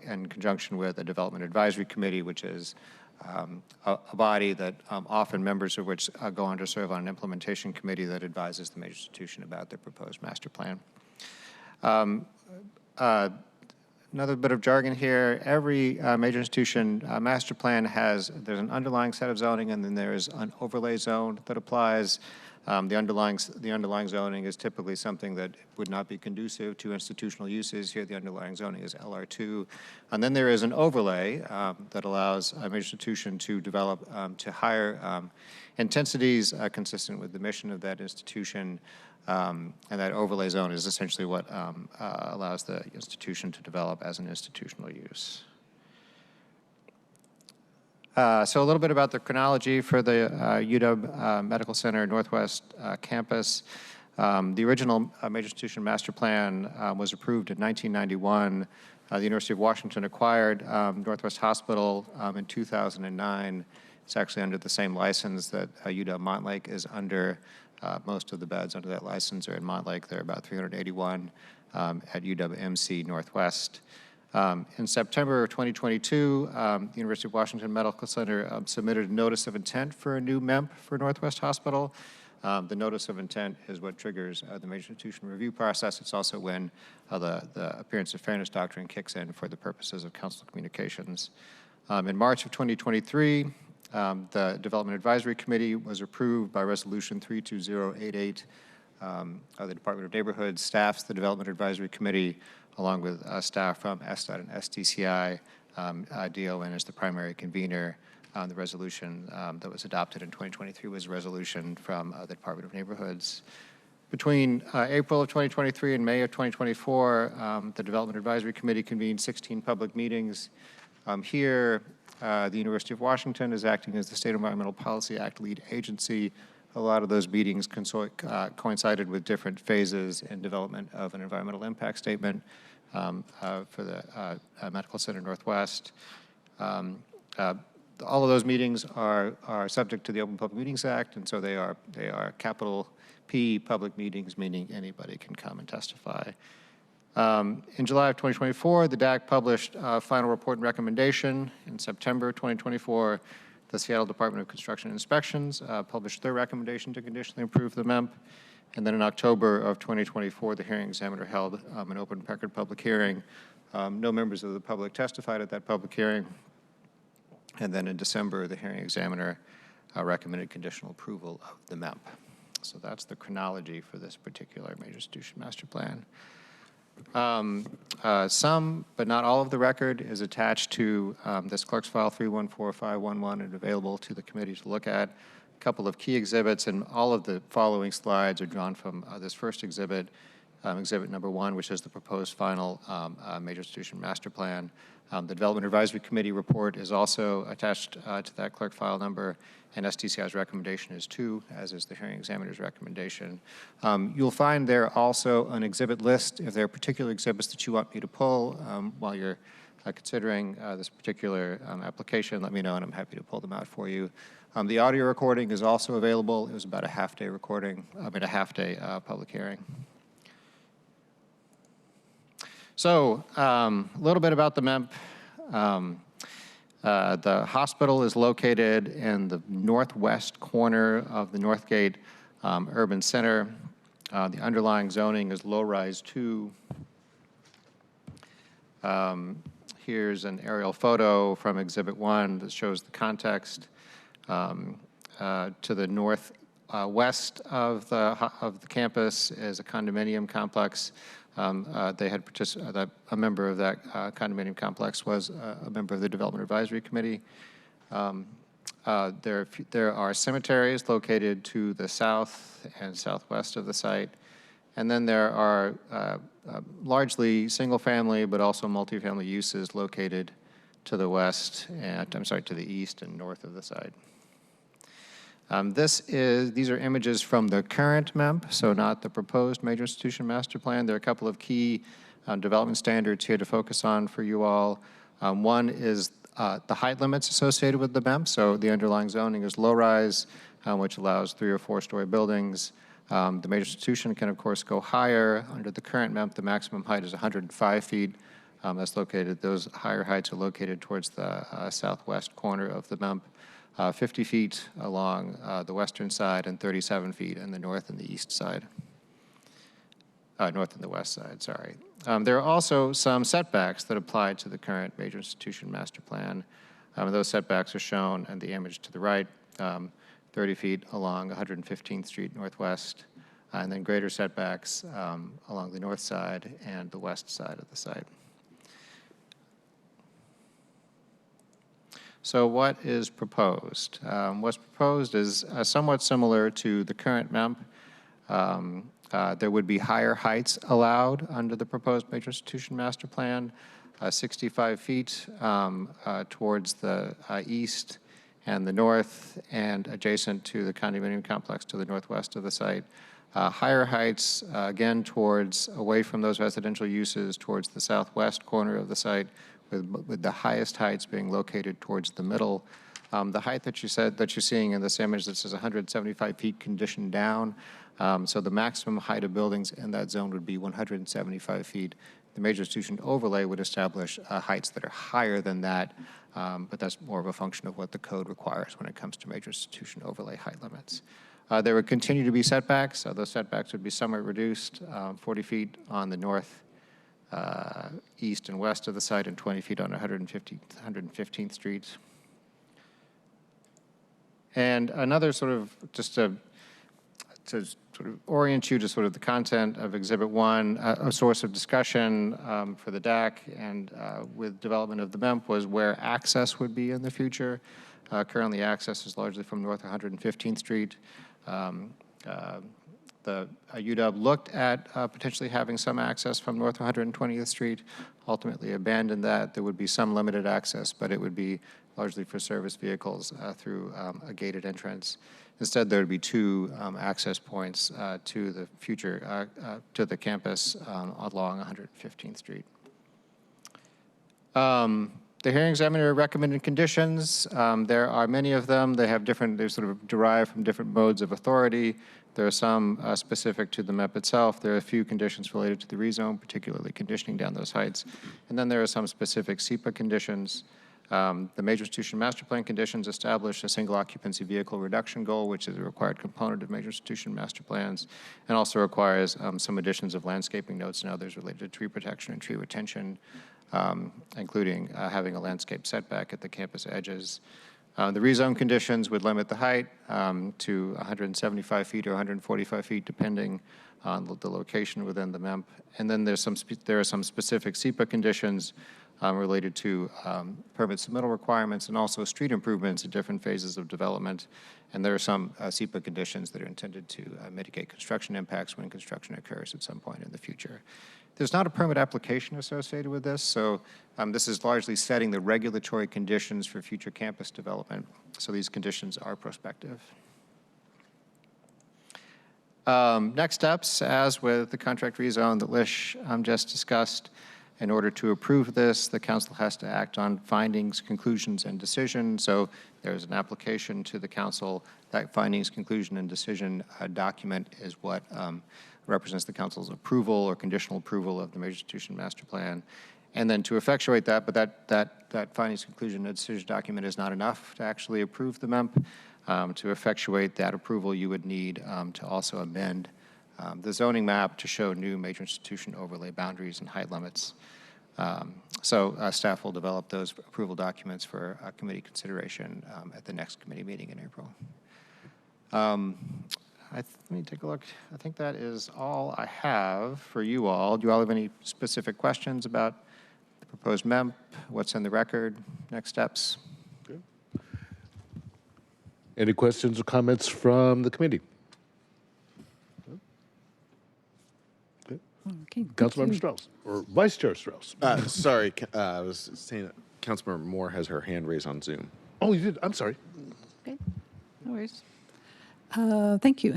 in conjunction with a development advisory committee, which is a body that often members of which go on to serve on an implementation committee that advises the major institution about their proposed master plan. Another bit of jargon here. Every major institution master plan there's an underlying set of zoning, and then there is an overlay zone that applies. The underlying zoning is typically something that would not be conducive to institutional uses. Here, the underlying zoning is LR2. And then there is an overlay that allows a major institution to develop to higher intensities consistent with the mission of that institution. And that overlay zone is essentially what allows the institution to develop as an institutional use. So a little bit about the chronology for the UW Medical Center Northwest campus. The original major institution master plan was approved in 1991. The University of Washington acquired Northwest Hospital in 2009. It's actually under the same license that UW Montlake is under. Most of the beds under that license are in Montlake. There are about 381 at UW-MC Northwest. In September of 2022, the University of Washington Medical Center submitted a notice of intent for a new MEMP for Northwest Hospital. The notice of intent is what triggers the major institution review process. It's also when the appearance of fairness doctrine kicks in for the purposes of council communications. In March of 2023, the Development Advisory Committee was approved by Resolution 32088 of the Department of Neighborhood, staffs the Development Advisory Committee, along with staff from SDOT and SDCI. DON is the primary convener. The resolution that was adopted in 2023 was a resolution from the Department of Neighborhoods. Between April of 2023 and May of 2024, the Development Advisory Committee convened 16 public meetings. Here, the University of Washington is acting as the State Environmental Policy Act lead agency a lot of those meetings coincided with different phases in development of an environmental impact statement for the Medical Center Northwest. All of those meetings are subject to the Open Public Meetings Act, and so they are capital P public meetings, meaning anybody can come and testify. In July of 2024, the DAC published a final report and recommendation. In September 2024, the Seattle Department of Construction Inspections published their recommendation to conditionally approve the MEMP. And then in October of 2024, the hearing examiner held an open record public hearing. No members of the public testified at that public hearing. And then in December, the hearing examiner recommended conditional approval of the MEMP. So that's the chronology for this particular major institution master plan. Some, but not all of the record is attached to this clerk's file 314511 and available to the committee to look at. A couple of key exhibits, and all of the following slides are drawn from this first exhibit, exhibit number 1, which is the proposed final major institution master plan. The Development Advisory Committee report is also attached to that clerk file number, and SDCI's recommendation is 2, as is the hearing examiner's recommendation. You'll find there also an exhibit list. If there are particular exhibits that you want me to pull while you're considering this particular application, let me know, and I'm happy to pull them out for you. The audio recording is also available. It was about a half-day recording, a half-day public hearing. So a little bit about the MEMP. The hospital is located in the northwest corner of the Northgate Urban Center. The underlying zoning is low-rise 2. Here's an aerial photo from Exhibit 1 that shows the context. To the northwest of the campus is a condominium complex. They had a member of that condominium complex was a member of the Development Advisory Committee. There are cemeteries located to the south and southwest of the site. And then there are largely single-family, but also multifamily uses located to the west and, to the east and north of the site. These are images from the current MEMP, so not the proposed major institution master plan. There are a couple of key development standards here to focus on for you all. One is the height limits associated with the MEMP. So the underlying zoning is low-rise, which allows 3- or 4-story buildings. The major institution can, of course, go higher. Under the current MEMP, the maximum height is 105 feet. Those higher heights are located towards the southwest corner of the MEMP. 50 feet along the western side and 37 feet in the north and the east side. North and the west side, sorry. There are also some setbacks that apply to the current major institution master plan. Those setbacks are shown in the image to the right, 30 feet along 115th Street Northwest, and then greater setbacks along the north side and the west side of the site. So what is proposed? What's proposed is somewhat similar to the current MEMP. There would be higher heights allowed under the proposed major institution master plan, 65 feet towards the east and the north and adjacent to the condominium complex to the northwest of the site. Higher heights, again, away from those residential uses towards the southwest corner of the site, with the highest heights being located towards the middle. The height that you're seeing in this image that says 175 feet conditioned down, so the maximum height of buildings in that zone would be 175 feet. The major institution overlay would establish heights that are higher than that, but that's more of a function of what the code requires when it comes to major institution overlay height limits. There would continue to be setbacks. Those setbacks would be somewhat reduced, 40 feet on the north, east and west of the site, and 20 feet on 115th Street. And another just to sort of orient you to sort of the content of Exhibit 1, a source of discussion for the DAC and with development of the MEMP was where access would be in the future. Currently, access is largely from north 115th Street. The UW looked at potentially having some access from north 120th Street, ultimately abandoned that. There would be some limited access, but it would be largely for service vehicles through a gated entrance. Instead, there would be two access points to the future, to the campus along 115th Street. The hearing examiner recommended conditions. There are many of them. They have different, they're sort of derived from different modes of authority. There are some specific to the MEP itself. There are a few conditions related to the rezone, particularly conditioning down those heights. And then there are some specific SEPA conditions. The major institution master plan conditions establish a single occupancy vehicle reduction goal, which is a required component of major institution master plans, and also requires some additions of landscaping notes and others related to tree protection and tree retention, including having a landscape setback at the campus edges. The rezone conditions would limit the height to 175 feet or 145 feet, depending on the location within the MEMP. And then there are some specific SEPA conditions related to permit submittal requirements and also street improvements at different phases of development. And there are some SEPA conditions that are intended to mitigate construction impacts when construction occurs at some point in the future. There's not a permit application associated with this, so this is largely setting the regulatory conditions for future campus development. So these conditions are prospective. Next steps, as with the contract rezone that Lish just discussed, in order to approve this, the council has to act on findings, conclusions, and decision. So there's an application to the council. That findings, conclusion, and decision document is what represents the council's approval or conditional approval of the major institution master plan. And then to effectuate that, but that findings, conclusion, and decision document is not enough to actually approve the MEMP. To effectuate that approval, you would need to also amend the zoning map to show new major institution overlay boundaries and height limits. So staff will develop those approval documents for committee consideration at the next committee meeting in April. Let me take a look. I think that is all I have for you all. Do you all have any specific questions about the proposed MEMP, what's in the record, next steps? Okay. Any questions or comments from the committee? Okay, Councilmember Strauss, or Vice Chair Strauss. Sorry, I was saying that Councilmember Moore has her hand raised on Zoom. Oh, you did? I'm sorry. Okay, no worries. Thank you.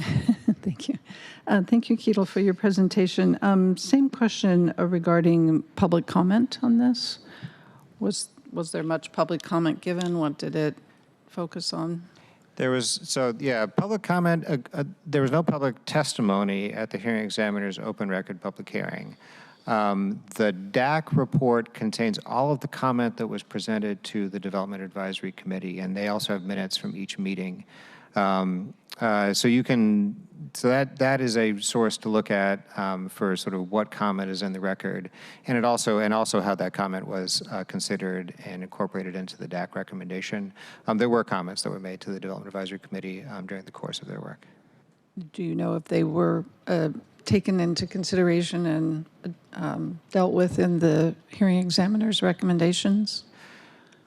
Thank you. Thank you, Ketel, for your presentation. Same question regarding public comment on this. Was there much public comment given? What did it focus on? There was, so yeah, public comment, there was no public testimony at the hearing examiner's open record public hearing. The DAC report contains all of the comment that was presented to the Development Advisory Committee, and they also have minutes from each meeting. So you can, so that is a source to look at for sort of what comment is in the record, and it also how that comment was considered and incorporated into the DAC recommendation. There were comments that were made to the Development Advisory Committee during the course of their work. Do you know if they were taken into consideration and dealt with in the hearing examiner's recommendations?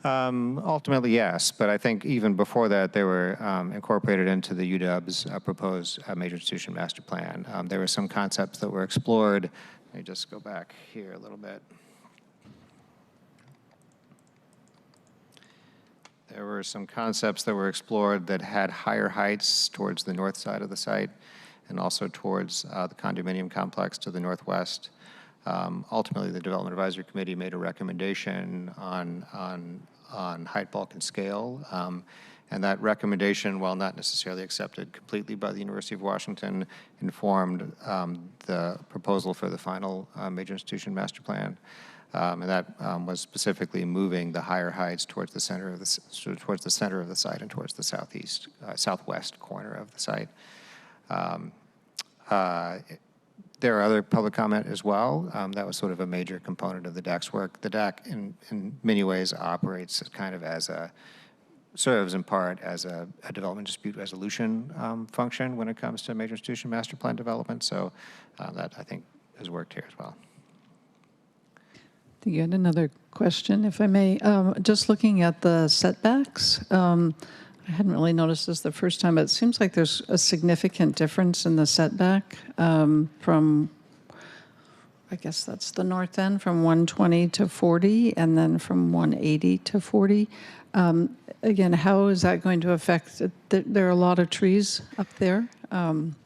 Ultimately, yes, but I think even before that, they were incorporated into the UW's proposed major institution master plan. There were some concepts that were explored. Let me just go back here a little bit. There were some concepts that were explored that had higher heights towards the north side of the site and also towards the condominium complex to the northwest. Ultimately, the Development Advisory Committee made a recommendation on height, bulk, and scale. And that recommendation, while not necessarily accepted completely by the University of Washington, informed the proposal for the final major institution master plan. And that was specifically moving the higher heights towards the center of the site and towards the southwest corner of the site. There are other public comment as well. That was sort of a major component of the DAC's work. The DAC, in many ways, operates kind of as serves in part as a development dispute resolution function when it comes to major institution master plan development. So that, I think, has worked here as well. I think you had another question, if I may. Just looking at the setbacks, I hadn't really noticed this the first time, but it seems like there's a significant difference in the setback from, I guess that's the north end, from 120 to 40, and then from 180 to 40. Again, how is that going to affect, there are a lot of trees up there. One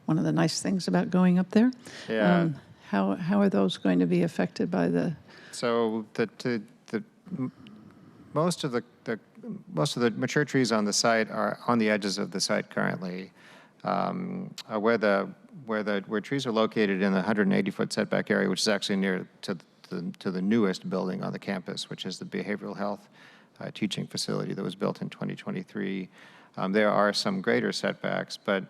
of the nice things about going up there. Yeah. How are those going to be affected by the? So most of the mature trees on the site are on the edges of the site currently. Where trees are located in the 180-foot setback area, which is actually near to the newest building on the campus, which is the behavioral health teaching facility that was built in 2023. There are some greater setbacks, but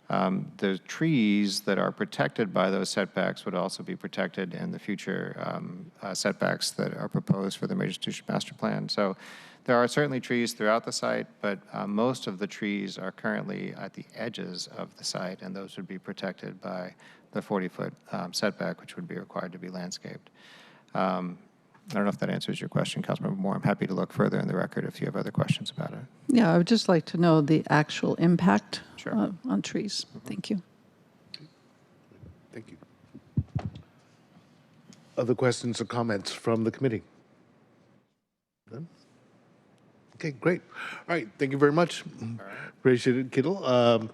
the trees that are protected by those setbacks would also be protected in the future setbacks that are proposed for the Major Institution Master Plan. So there are certainly trees throughout the site, but most of the trees are currently at the edges of the site, and those would be protected by the 40-foot setback, which would be required to be landscaped. I don't know if that answers your question, Councilmember Moore. I'm happy to look further in the record if you have other questions about it. Yeah, I would just like to know the actual impact Sure. On trees. Thank you. Thank you. Other questions or comments from the committee? None? Okay, great. All right, thank you very much. Appreciate it, Kittle.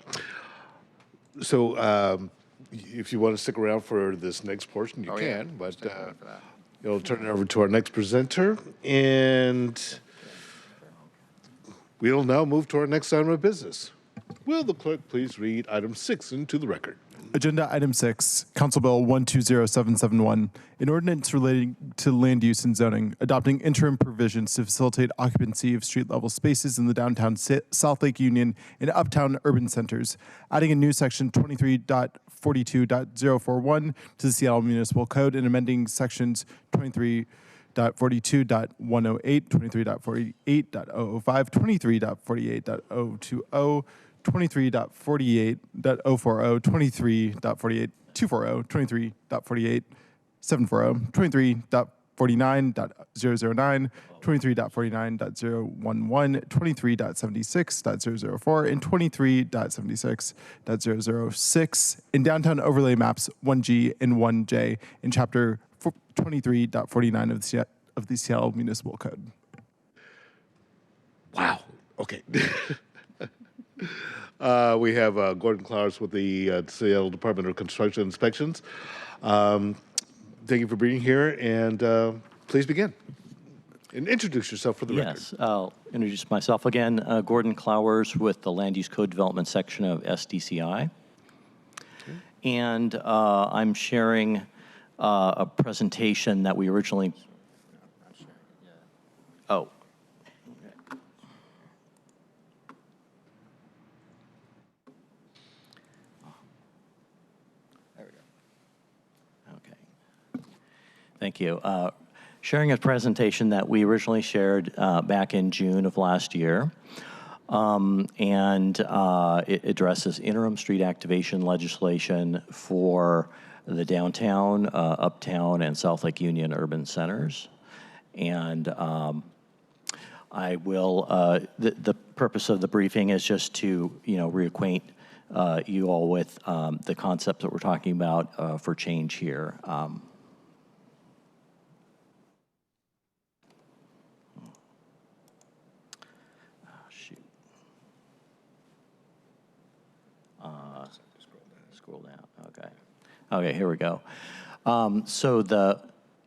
If you want to stick around for this next portion, you can, but you'll turn it over to our next presenter, and we'll now move to our next item of business. Will the clerk please read item 6 into the record? Agenda item 6, Council Bill 120771, an ordinance relating to land use and zoning, adopting interim provisions to facilitate occupancy of street-level spaces in the downtown South Lake Union and uptown urban centers, adding a new section 23.42.041 to the Seattle Municipal Code and amending sections 23.42.108, 23.48.005, 23.48.020, 23.48.040, 23.48.240, 23.48.740, 23.49.009, 23.49.011, 23.76.004, and 23.76.006 in downtown overlay maps 1G and 1J in Chapter 23.49 of the Seattle Municipal Code. Wow. Okay. We have Gordon Clowers with the Seattle Department of Construction Inspections. Thank you for being here, and please begin. And introduce yourself for the record. Yes, I'll introduce myself again. Gordon Clowers with the Land Use Code Development section of SDCI. Okay. And I'm sharing a presentation that we originally... Oh. There we go. Okay. Thank you. Sharing a presentation that we originally shared back in June of last year. It addresses interim street activation legislation for the downtown, uptown, and South Lake Union urban centers. And I will, the purpose of the briefing is just to, reacquaint you all with the concepts that we're talking about for change here. Scroll down. Okay, here we go. So the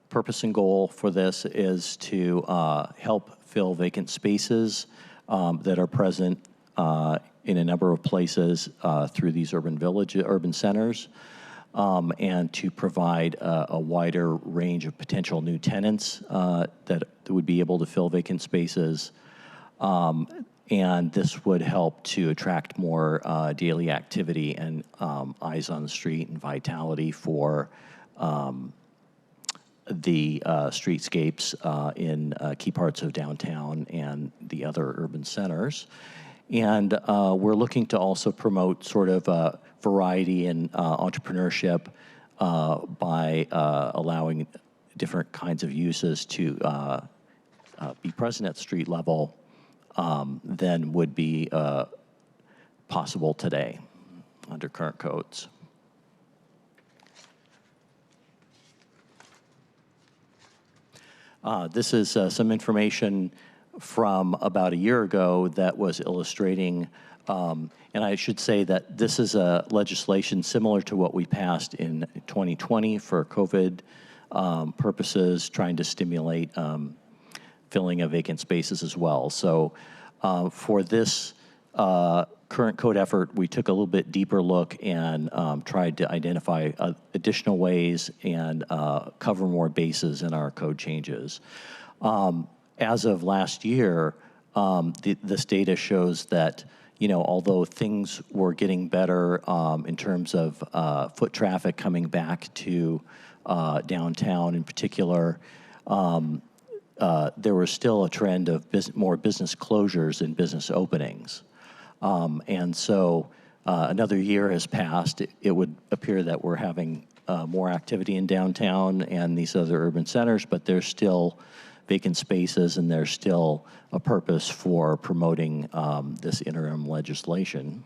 purpose and goal for this is to help fill vacant spaces that are present in a number of places through these urban centers, and to provide a wider range of potential new tenants that would be able to fill vacant spaces. And this would help to attract more daily activity and eyes on the street and vitality for the streetscapes in key parts of downtown and the other urban centers. And we're looking to also promote sort of variety and entrepreneurship by allowing different kinds of uses to be present at street level than would be possible today under current codes. This is some information from about a year ago that was illustrating, and I should say that this is a legislation similar to what we passed in 2020 for COVID purposes, trying to stimulate filling of vacant spaces as well. So for this current code effort, we took a little bit deeper look and tried to identify additional ways and cover more bases in our code changes. As of last year, this data shows that, although things were getting better in terms of foot traffic coming back to downtown in particular, there was still a trend of more business closures and business openings. And so another year has passed. It would appear that we're having more activity in downtown and these other urban centers, but there's still vacant spaces and there's still a purpose for promoting this interim legislation.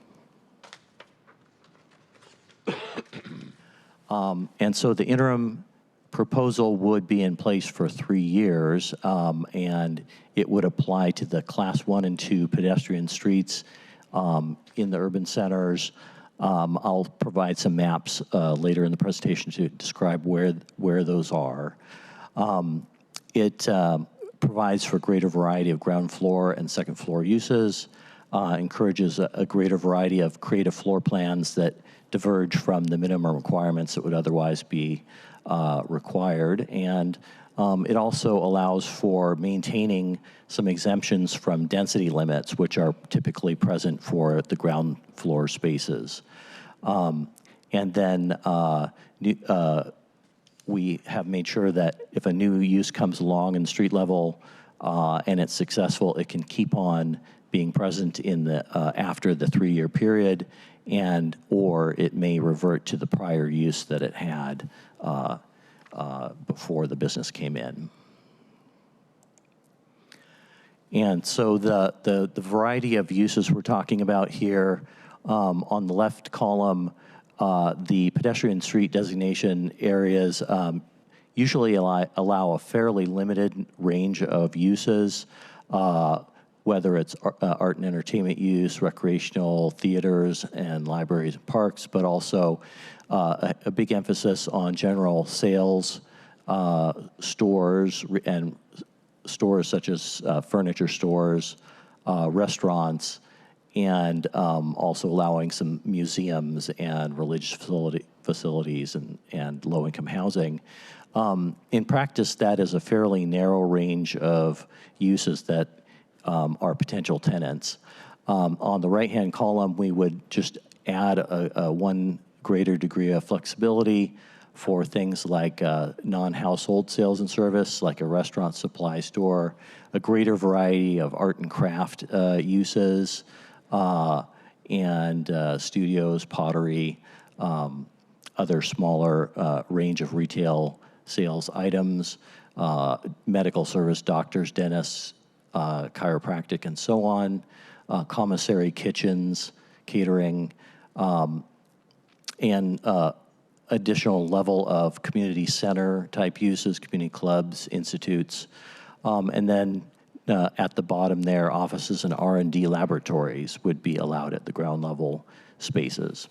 And so the interim proposal would be in place for 3 years, and it would apply to the Class 1 and 2 pedestrian streets in the urban centers. I'll provide some maps later in the presentation to describe where those are. It provides for greater variety of ground floor and second floor uses, encourages a greater variety of creative floor plans that diverge from the minimum requirements that would otherwise be required. And it also allows for maintaining some exemptions from density limits, which are typically present for the ground floor spaces. And then we have made sure that if a new use comes along in street level and it's successful, it can keep on being present in the after the 3-year period, and or it may revert to the prior use that it had before the business came in. And so the variety of uses we're talking about here, on the left column, the pedestrian street designation areas usually allow a fairly limited range of uses, whether it's art and entertainment use, recreational theaters and libraries and parks, but also a big emphasis on general sales, stores, and stores such as furniture stores, restaurants, and also allowing some museums and religious facilities and low-income housing. In practice, that is a fairly narrow range of uses that are potential tenants. On the right-hand column, we would just add a one greater degree of flexibility for things like non-household sales and service, like a restaurant supply store, a greater variety of art and craft uses, and studios, pottery, other smaller range of retail sales items, medical service, doctors, dentists, chiropractic, and so on, commissary kitchens, catering, and additional level of community center type uses, community clubs, institutes, and then at the bottom there, offices and R&D laboratories would be allowed at the ground level spaces.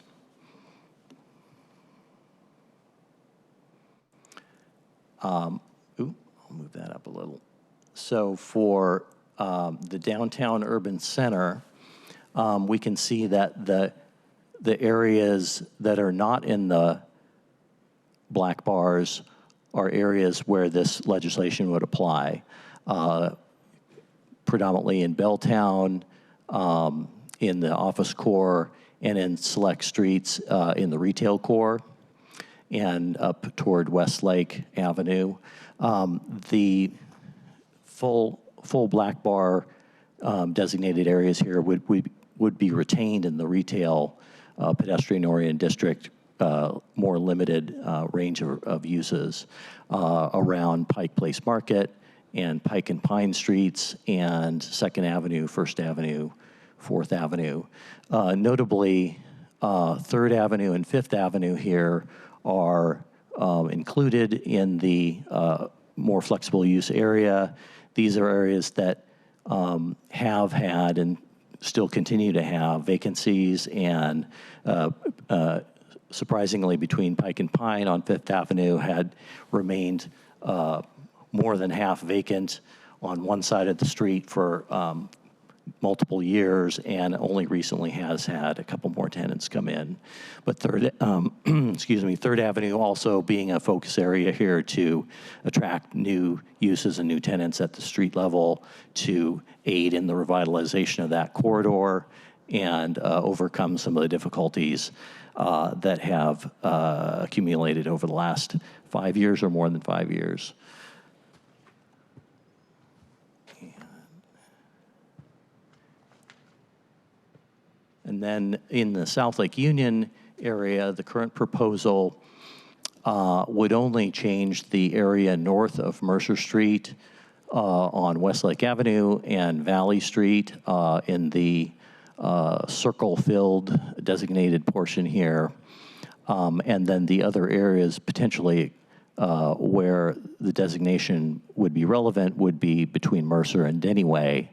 I'll move that up a little. So for the downtown urban center, we can see that the areas that are not in the black bars are areas where this legislation would apply. Predominantly in Belltown, in the office core, and in select streets in the retail core, and up toward Westlake Avenue. The full black bar designated areas here would be retained in the retail pedestrian-oriented district, more limited range of uses around Pike Place Market and Pike and Pine Streets and 2nd Avenue, 1st Avenue, 4th Avenue. Notably, 3rd Avenue and 5th Avenue here are included in the more flexible use area. These are areas that have had and still continue to have vacancies, and surprisingly, between Pike and Pine on Fifth Avenue had remained more than half vacant on one side of the street for multiple years, and only recently has had a couple more tenants come in. But Third Avenue also being a focus area here to attract new uses and new tenants at the street level to aid in the revitalization of that corridor and overcome some of the difficulties that have accumulated over the last 5 years or more than 5 years. And then in the South Lake Union area, the current proposal would only change the area north of Mercer Street on Westlake Avenue and Valley Street in the circle-filled designated portion here. And then the other areas potentially where the designation would be relevant would be between Mercer and Denny Way.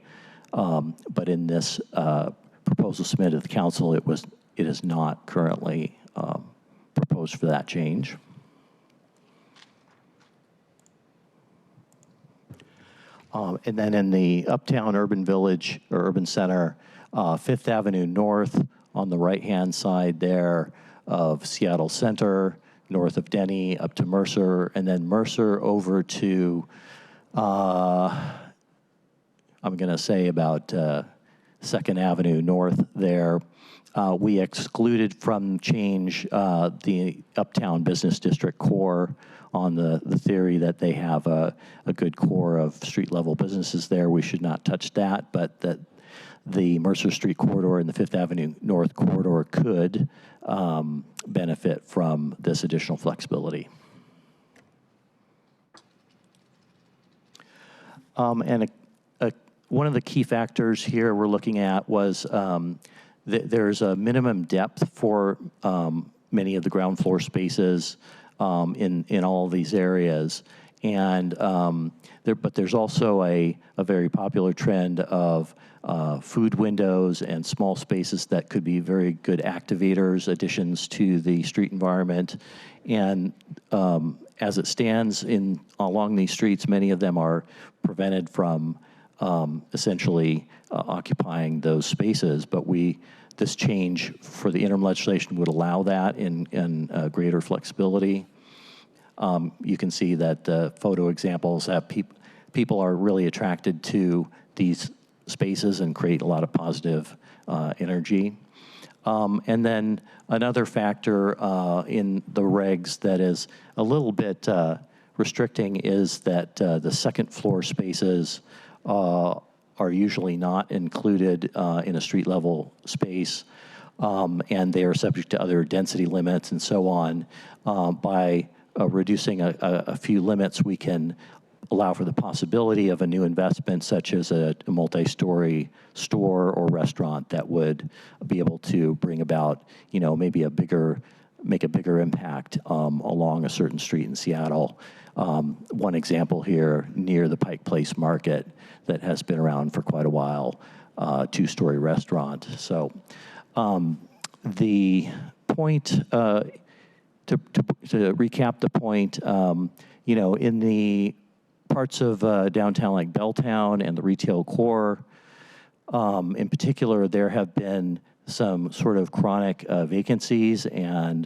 But in this proposal submitted to the council, it is not currently proposed for that change. And then in the Uptown Urban Village or Urban Center, Fifth Avenue North on the right-hand side there of Seattle Center, north of Denny up to Mercer, and then Mercer over to, I'm going to say about 2nd Avenue North there. We excluded from change the Uptown Business District core on the theory that they have a good core of street-level businesses there. We should not touch that, but that the Mercer Street corridor and the 5th Avenue North corridor could benefit from this additional flexibility. And one of the key factors here we're looking at was there's a minimum depth for many of the ground floor spaces in all of these areas. And but there's also a very popular trend of food windows and small spaces that could be very good activators, additions to the street environment. And as it stands along these streets, many of them are prevented from essentially occupying those spaces. But this change for the interim legislation would allow that in greater flexibility. You can see that the photo examples have people are really attracted to these spaces and create a lot of positive energy. And then another factor in the regs that is a little bit restricting is that the second floor spaces are usually not included in a street level space, and they are subject to other density limits and so on. By reducing a few limits, we can allow for the possibility of a new investment, such as a multi-story store or restaurant that would be able to bring about, maybe make a bigger impact along a certain street in Seattle. One example here near the Pike Place Market that has been around for quite a while, two-story restaurant. So the point, to recap the point, in the parts of downtown like Belltown and the retail core, in particular, there have been some sort of chronic vacancies and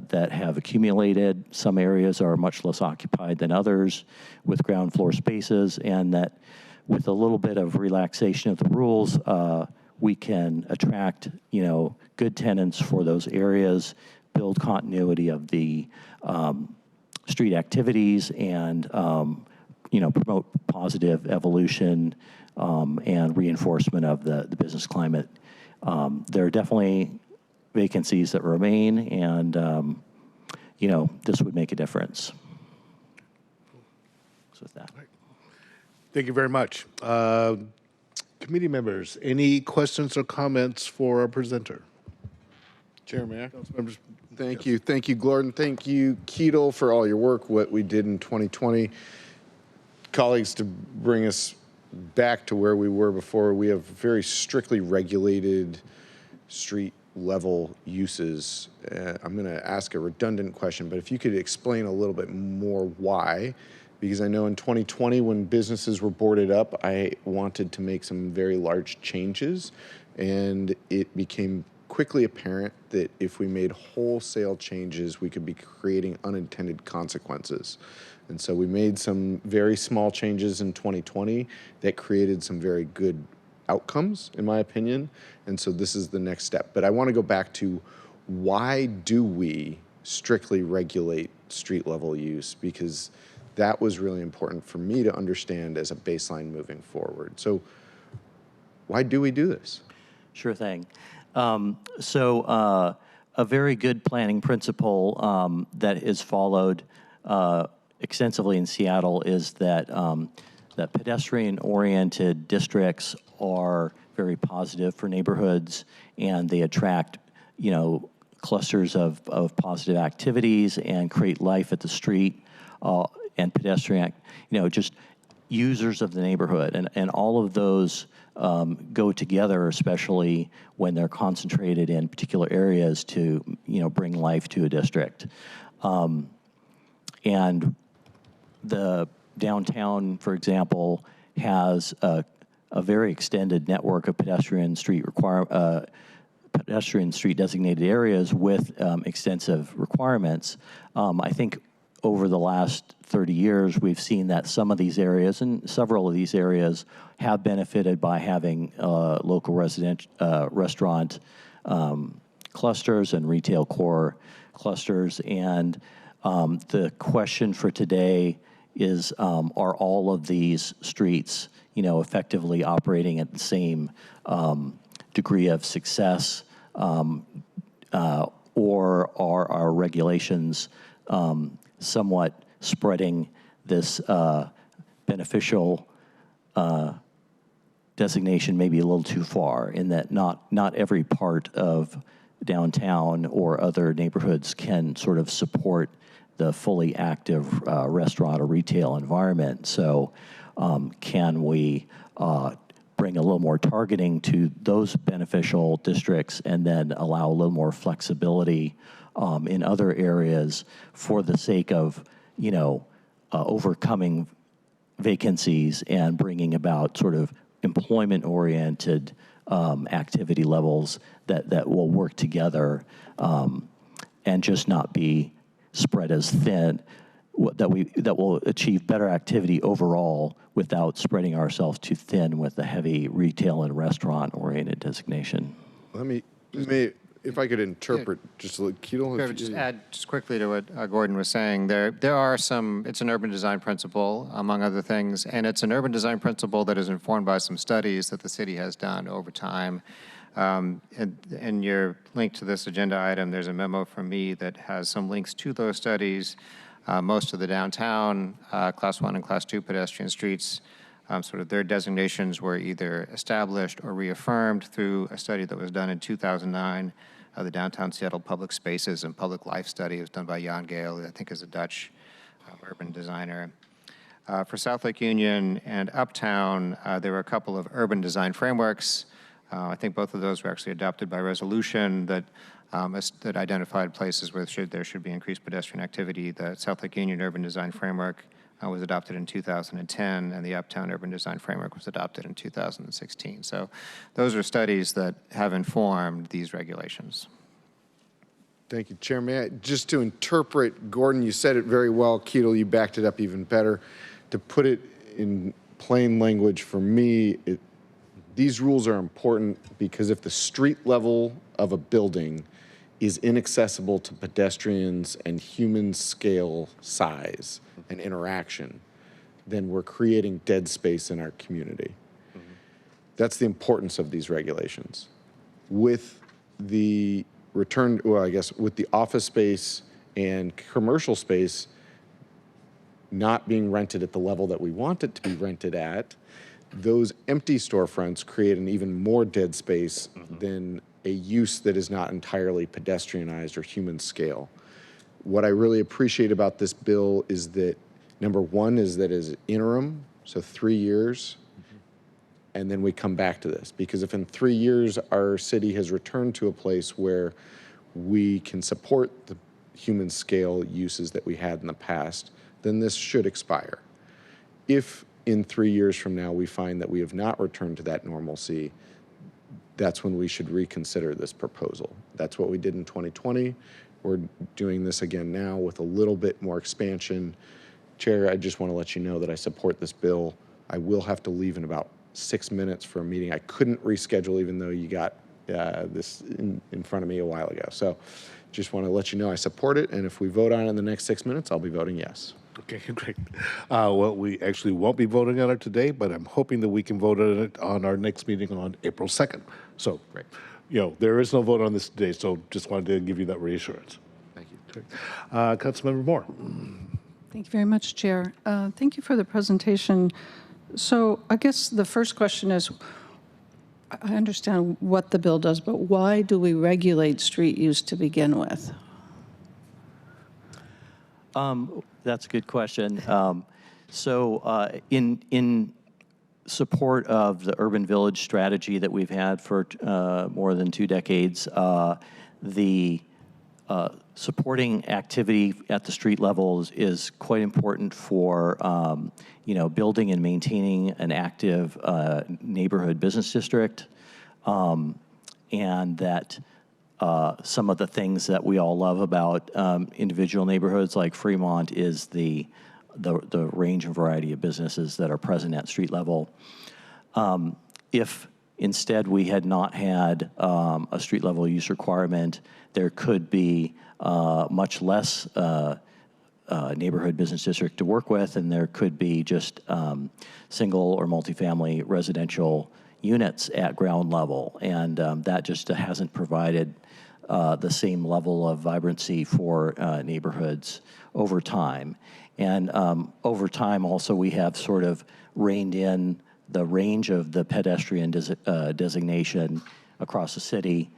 that have accumulated. Some areas are much less occupied than others with ground floor spaces, and that with a little bit of relaxation of the rules, we can attract, good tenants for those areas, build continuity of the street activities, and promote positive evolution and reinforcement of the business climate. There are definitely vacancies that remain, and this would make a difference. So with that. Thank you very much. Committee members, any questions or comments for our presenter? Chair, may I? Councilmembers. Thank you. Thank you, Gordon. Thank you, Keto, for all your work, what we did in 2020. Colleagues, to bring us back to where we were before. We have very strictly regulated street level uses. I'm going to ask a redundant question, but if you could explain a little bit more why, because I know in 2020 when businesses were boarded up, I wanted to make some very large changes, and it became quickly apparent that if we made wholesale changes, we could be creating unintended consequences. And so we made some very small changes in 2020 that created some very good outcomes, in my opinion. And so this is the next step. But I want to go back to, why do we strictly regulate street level use? Because that was really important for me to understand as a baseline moving forward. So why do we do this? Sure thing. A very good planning principle that is followed extensively in Seattle is that that pedestrian-oriented districts are very positive for neighborhoods, and they attract, clusters of positive activities and create life at the street and pedestrian, just users of the neighborhood. And all of those go together, especially when they're concentrated in particular areas to, bring life to a district. And the downtown, for example, has a very extended network of pedestrian street designated areas with extensive requirements. I think over the last 30 years, we've seen that some of these areas, and several of these areas, have benefited by having local restaurant clusters and retail core clusters. And the question for today is, are all of these streets, effectively operating at the same degree of success, or are our regulations somewhat spreading this beneficial designation maybe a little too far, in that not every part of downtown or other neighborhoods can sort of support the fully active restaurant or retail environment. So can we bring a little more targeting to those beneficial districts, and then allow a little more flexibility in other areas for the sake of, overcoming vacancies and bringing about sort of employment-oriented activity levels that will work together, and just not be spread as thin, that will achieve better activity overall without spreading ourselves too thin with the heavy retail and restaurant-oriented designation. If I could interpret just a little, Keatle. Just add just quickly to what Gordon was saying. There are some. It's an urban design principle, among other things, and it's an urban design principle that is informed by some studies that the city has done over time. In your link to this agenda item, there's a memo from me that has some links to those studies. Most of the downtown Class 1 and Class 2 pedestrian streets, sort of their designations were either established or reaffirmed through a study that was done in 2009. The Downtown Seattle Public Spaces and Public Life Study was done by Jan Gale, who I think is a Dutch urban designer. For South Lake Union and Uptown, there were a couple of urban design frameworks. I think both of those were actually adopted by resolution that identified places where there should be increased pedestrian activity. The South Lake Union Urban Design Framework was adopted in 2010, and the Uptown Urban Design Framework was adopted in 2016. So those are studies that have informed these regulations. Thank you, Chair. May I, just to interpret, Gordon, you said it very well. Keatle, you backed it up even better. To put it in plain language for me, these rules are important because if the street level of a building is inaccessible to pedestrians and human scale size and interaction, then we're creating dead space in our community. Mm-hmm. That's the importance of these regulations. With the with the office space and commercial space not being rented at the level that we want it to be rented at, those empty storefronts create an even more dead space than a use that is not entirely pedestrianized or human scale. What I really appreciate about this bill is that, number one, is that it's interim, so 3 years, and then we come back to this. Because if in 3 years our city has returned to a place where we can support the human scale uses that we had in the past, then this should expire. If in 3 years from now we find that we have not returned to that normalcy, that's when we should reconsider this proposal. That's what we did in 2020. We're doing this again now with a little bit more expansion. Chair, I just want to let you know that I support this bill. I will have to leave in about 6 minutes for a meeting. I couldn't reschedule even though you got this in front of me a while ago. So just want to let you know I support it, and if we vote on it in the next 6 minutes, I'll be voting yes. Okay, great. Well, we actually won't be voting on it today, but I'm hoping that we can vote on it on our next meeting on April 2nd. So, great. There is no vote on this today, so just wanted to give you that reassurance. Thank you. Councilmember Moore. Thank you very much, Chair. Thank you for the presentation. So I guess the first question is, I understand what the bill does, but why do we regulate street use to begin with? That's a good question. In support of the urban village strategy that we've had for more than 2 decades, the supporting activity at the street levels is quite important for building and maintaining an active neighborhood business district, and that some of the things that we all love about individual neighborhoods like Fremont is the range and variety of businesses that are present at street level. If instead we had not had a street level use requirement, there could be much less neighborhood business district to work with, and there could be just single or multifamily residential units at ground level, and that just hasn't provided the same level of vibrancy for neighborhoods over time. And over time also we have sort of reined in the range of the pedestrian designation across the city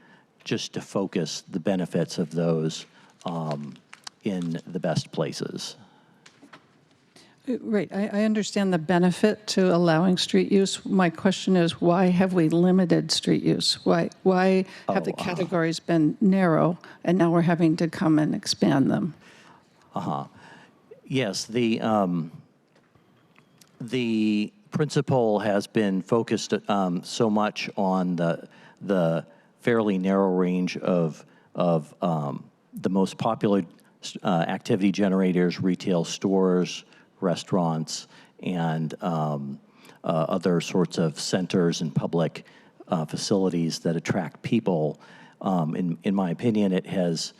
just to focus the benefits of those in the best places. Right, I understand the benefit to allowing street use. My question is, why have we limited street use? Why have the categories been narrow, and now we're having to come and expand them? Yes, the principle has been focused so much on the fairly narrow range of the most popular activity generators, retail stores, restaurants, and other sorts of centers and public facilities that attract people. In my opinion, it has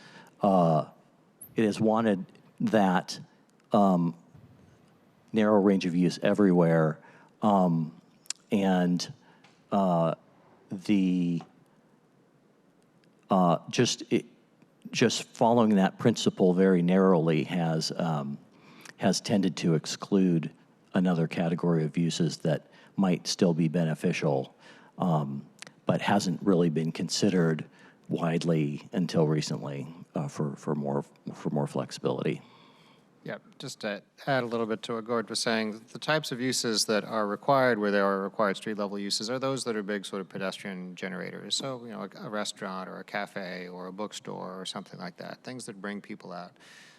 wanted that narrow range of use everywhere, and just following that principle very narrowly has tended to exclude another category of uses that might still be beneficial, but hasn't really been considered widely until recently for more flexibility. Yeah, just to add a little bit to what Gord was saying, the types of uses that are required where there are required street level uses are those that are big sort of pedestrian generators. So, a restaurant or a cafe or a bookstore or something like that, things that bring people out.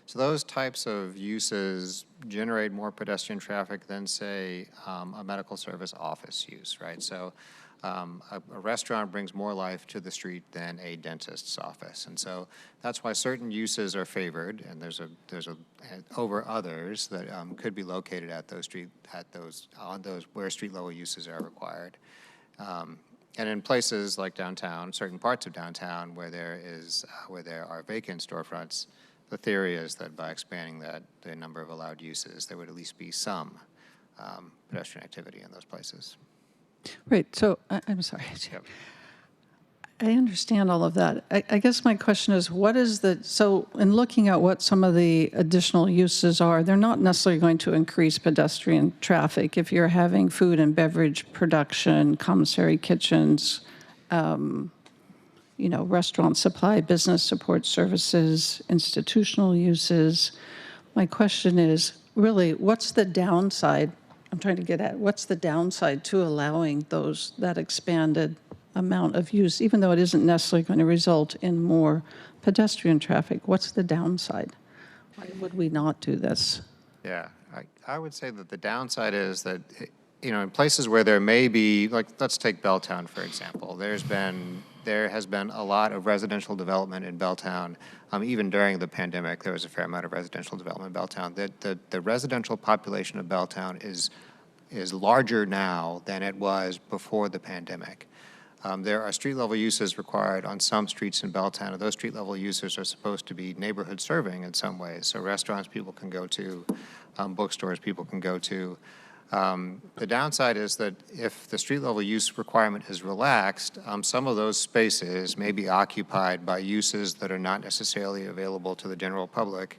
So those types of uses generate more pedestrian traffic than, say, a medical service office use, right? So a restaurant brings more life to the street than a dentist's office, and so that's why certain uses are favored, and there's over others that could be located at those where street level uses are required. And in places like downtown, certain parts of downtown where there are vacant storefronts, the theory is that by expanding the number of allowed uses, there would at least be some pedestrian activity in those places. Right, so I'm sorry. Yep. I understand all of that. I guess my question is, so in looking at what some of the additional uses are, they're not necessarily going to increase pedestrian traffic. If you're having food and beverage production, commissary kitchens, restaurant supply, business support services, institutional uses, my question is, really, what's the downside I'm trying to get at, what's the downside to allowing that expanded amount of use, even though it isn't necessarily going to result in more pedestrian traffic? What's the downside? Why would we not do this? Yeah, I would say that the downside is that, in places where there may be, like, let's take Belltown, for example. There has been a lot of residential development in Belltown. Even during the pandemic, there was a fair amount of residential development in Belltown. The residential population of Belltown is larger now than it was before the pandemic. There are street-level uses required on some streets in Belltown, and those street-level uses are supposed to be neighborhood serving in some ways. So restaurants people can go to, bookstores people can go to. The downside is that if the street-level use requirement is relaxed, some of those spaces may be occupied by uses that are not necessarily available to the general public.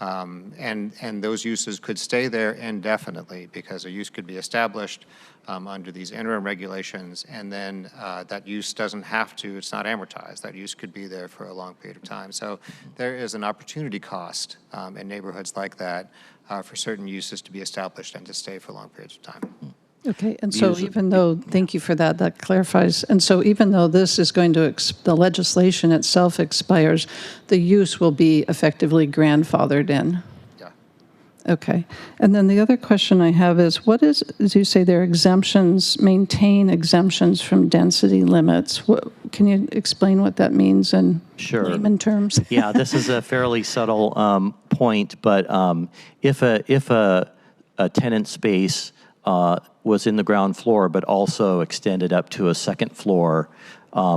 And those uses could stay there indefinitely because a use could be established under these interim regulations, and then that use doesn't have to, it's not amortized. That use could be there for a long period of time. So there is an opportunity cost in neighborhoods like that for certain uses to be established and to stay for long periods of time. Okay, and so even though, thank you for that, that clarifies. And so even though this is going to, the legislation itself expires, the use will be effectively grandfathered in? Yeah. Okay. And then the other question I have is, what is, as you say, there are exemptions, maintain exemptions from density limits. Can you explain what that means in layman terms? Yeah, this is a fairly subtle point, but if a tenant space was in the ground floor, but also extended up to a second floor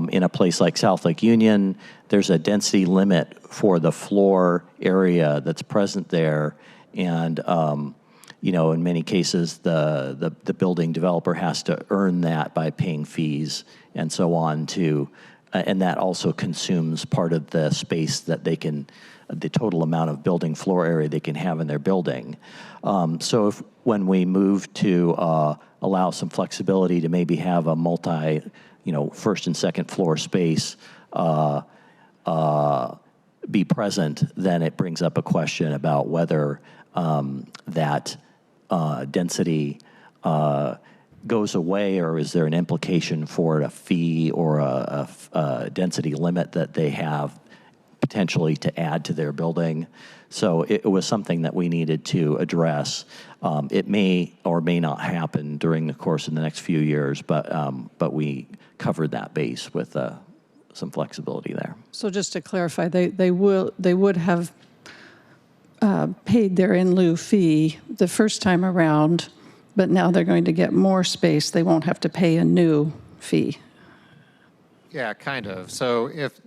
in a place like South Lake Union, there's a density limit for the floor area that's present there. And, in many cases, the building developer has to earn that by paying fees and so on and that also consumes part of the space that they can, the total amount of building floor area they can have in their building. So when we move to allow some flexibility to maybe have a multi, first and second floor space be present, then it brings up a question about whether that density goes away, or is there an implication for a fee or a density limit that they have potentially to add to their building. So it was something that we needed to address. It may or may not happen during the course of the next few years, but we covered that base with some flexibility there. So just to clarify, they would have paid their in lieu fee the first time around, but now they're going to get more space. They won't have to pay a new fee. Yeah, kind of. So if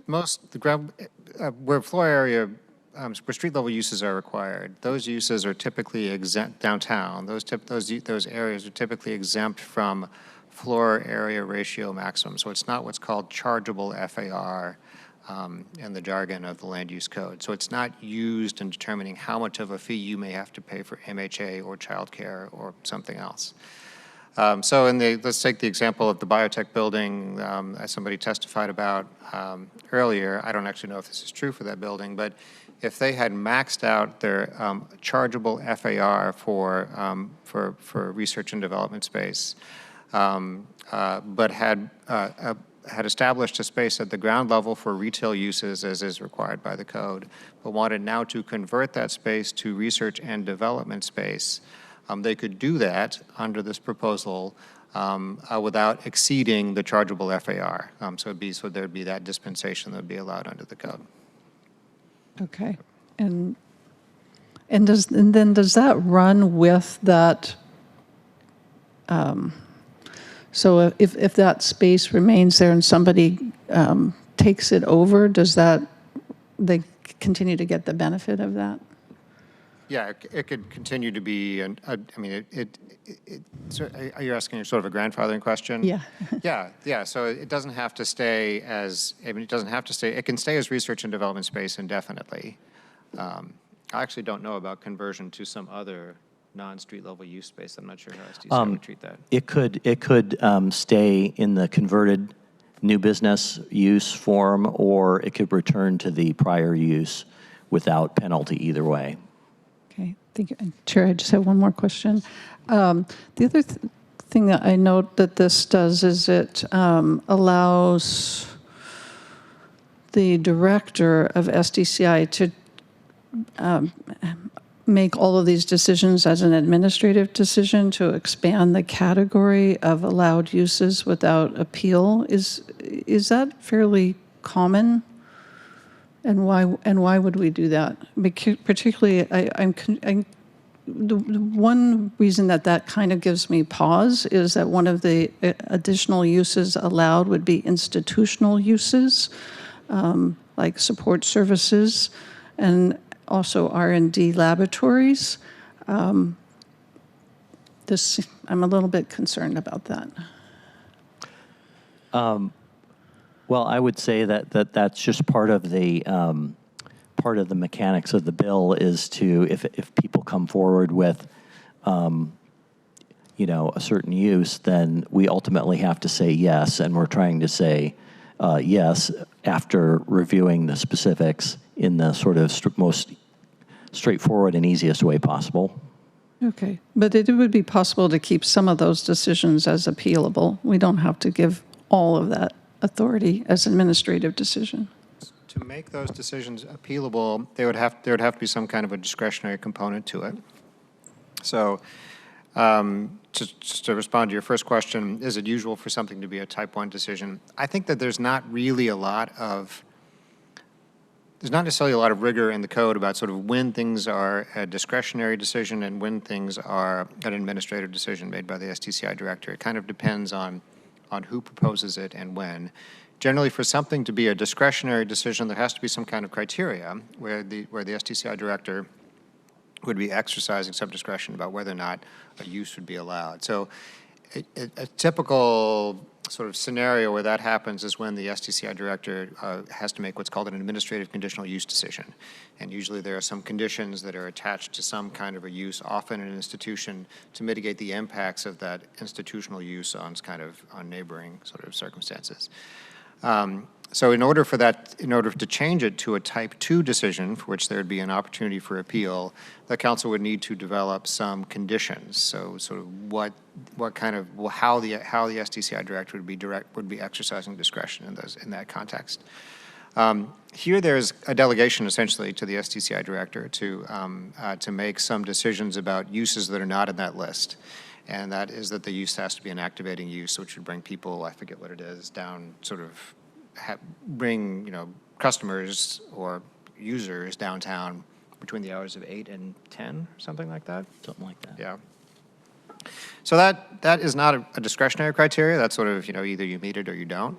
where floor area, where street level uses are required, those uses are typically exempt downtown. Those areas are typically exempt from floor area ratio maximum. So it's not what's called chargeable FAR in the jargon of the land use code. So it's not used in determining how much of a fee you may have to pay for MHA or childcare or something else. So let's take the example of the biotech building, as somebody testified about earlier. I don't actually know if this is true for that building, but if they had maxed out their chargeable FAR for research and development space, but had established a space at the ground level for retail uses as is required by the code, but wanted now to convert that space to research and development space, they could do that under this proposal without exceeding the chargeable FAR. So there'd be that dispensation that would be allowed under the code. Okay, and then does that run with that? So if that space remains there and somebody takes it over, does they continue to get the benefit of that? Yeah, it could continue to be. So are you asking sort of a grandfathering question? Yeah. Yeah. So it doesn't have to stay as. It doesn't have to stay. It can stay as research and development space indefinitely. I actually don't know about conversion to some other non-street level use space. I'm not sure how SDC would treat that. It could stay in the converted new business use form, or it could return to the prior use without penalty either way. Okay, Thank you. And Chair, I just have one more question. The other thing that I note that this does is it allows the director of SDCI to make all of these decisions as an administrative decision to expand the category of allowed uses without appeal. Is that fairly common? And why would we do that? Particularly, the one reason that kind of gives me pause is that one of the additional uses allowed would be institutional uses, like support services, and also R&D laboratories. I'm a little bit concerned about that. Well, I would say that's just part of the mechanics of the bill is to, if people come forward with, a certain use, then we ultimately have to say yes, and we're trying to say yes after reviewing the specifics in the sort of most straightforward and easiest way possible. Okay, but it would be possible to keep some of those decisions as appealable. We don't have to give all of that authority as administrative decision. To make those decisions appealable, there would have to be some kind of a discretionary component to it. So, just to respond to your first question, is it usual for something to be a type 1 decision? I think that there's not necessarily a lot of rigor in the code about sort of when things are a discretionary decision and when things are an administrative decision made by the SDCI director. It kind of depends on who proposes it and when. Generally, for something to be a discretionary decision, there has to be some kind of criteria where the SDCI director would be exercising some discretion about whether or not a use would be allowed. So a typical sort of scenario where that happens is when the SDCI director has to make what's called an administrative conditional use decision. And usually there are some conditions that are attached to some kind of a use, often in an institution, to mitigate the impacts of that institutional use on neighboring sort of circumstances. So in order to change it to a type 2 decision, for which there would be an opportunity for appeal, the council would need to develop some conditions. So sort of how the SDCI director would be exercising discretion in that context. Here there's a delegation essentially to the SDCI director to make some decisions about uses that are not in that list. And that is that the use has to be an activating use, which would bring people, I forget what it is, down, sort of bring customers or users downtown between the hours of 8 and 10, something like that. Something like that. Yeah. So that is not a discretionary criteria. That's sort of either you meet it or you don't.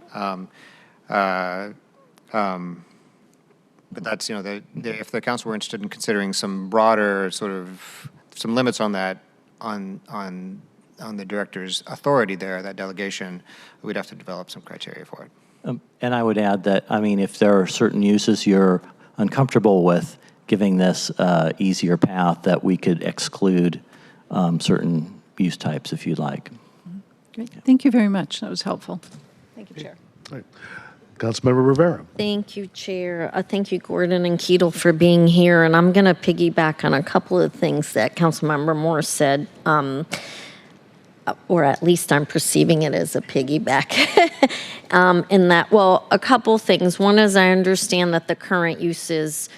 But that's if the council were interested in considering some broader sort of some limits on that on the director's authority there, that delegation, we'd have to develop some criteria for it. And I would add that, if there are certain uses you're uncomfortable with, giving this easier path, that we could exclude certain use types if you'd like. Great. Thank you very much. That was helpful. Thank you, Chair. All right. Councilmember Rivera. Thank you, Chair. Thank you, Gordon and Ketel, for being here. And I'm going to piggyback on a couple of things that Councilmember Moore said, or at least I'm perceiving it as a piggyback. In that, a couple things. One is I understand that the current use is,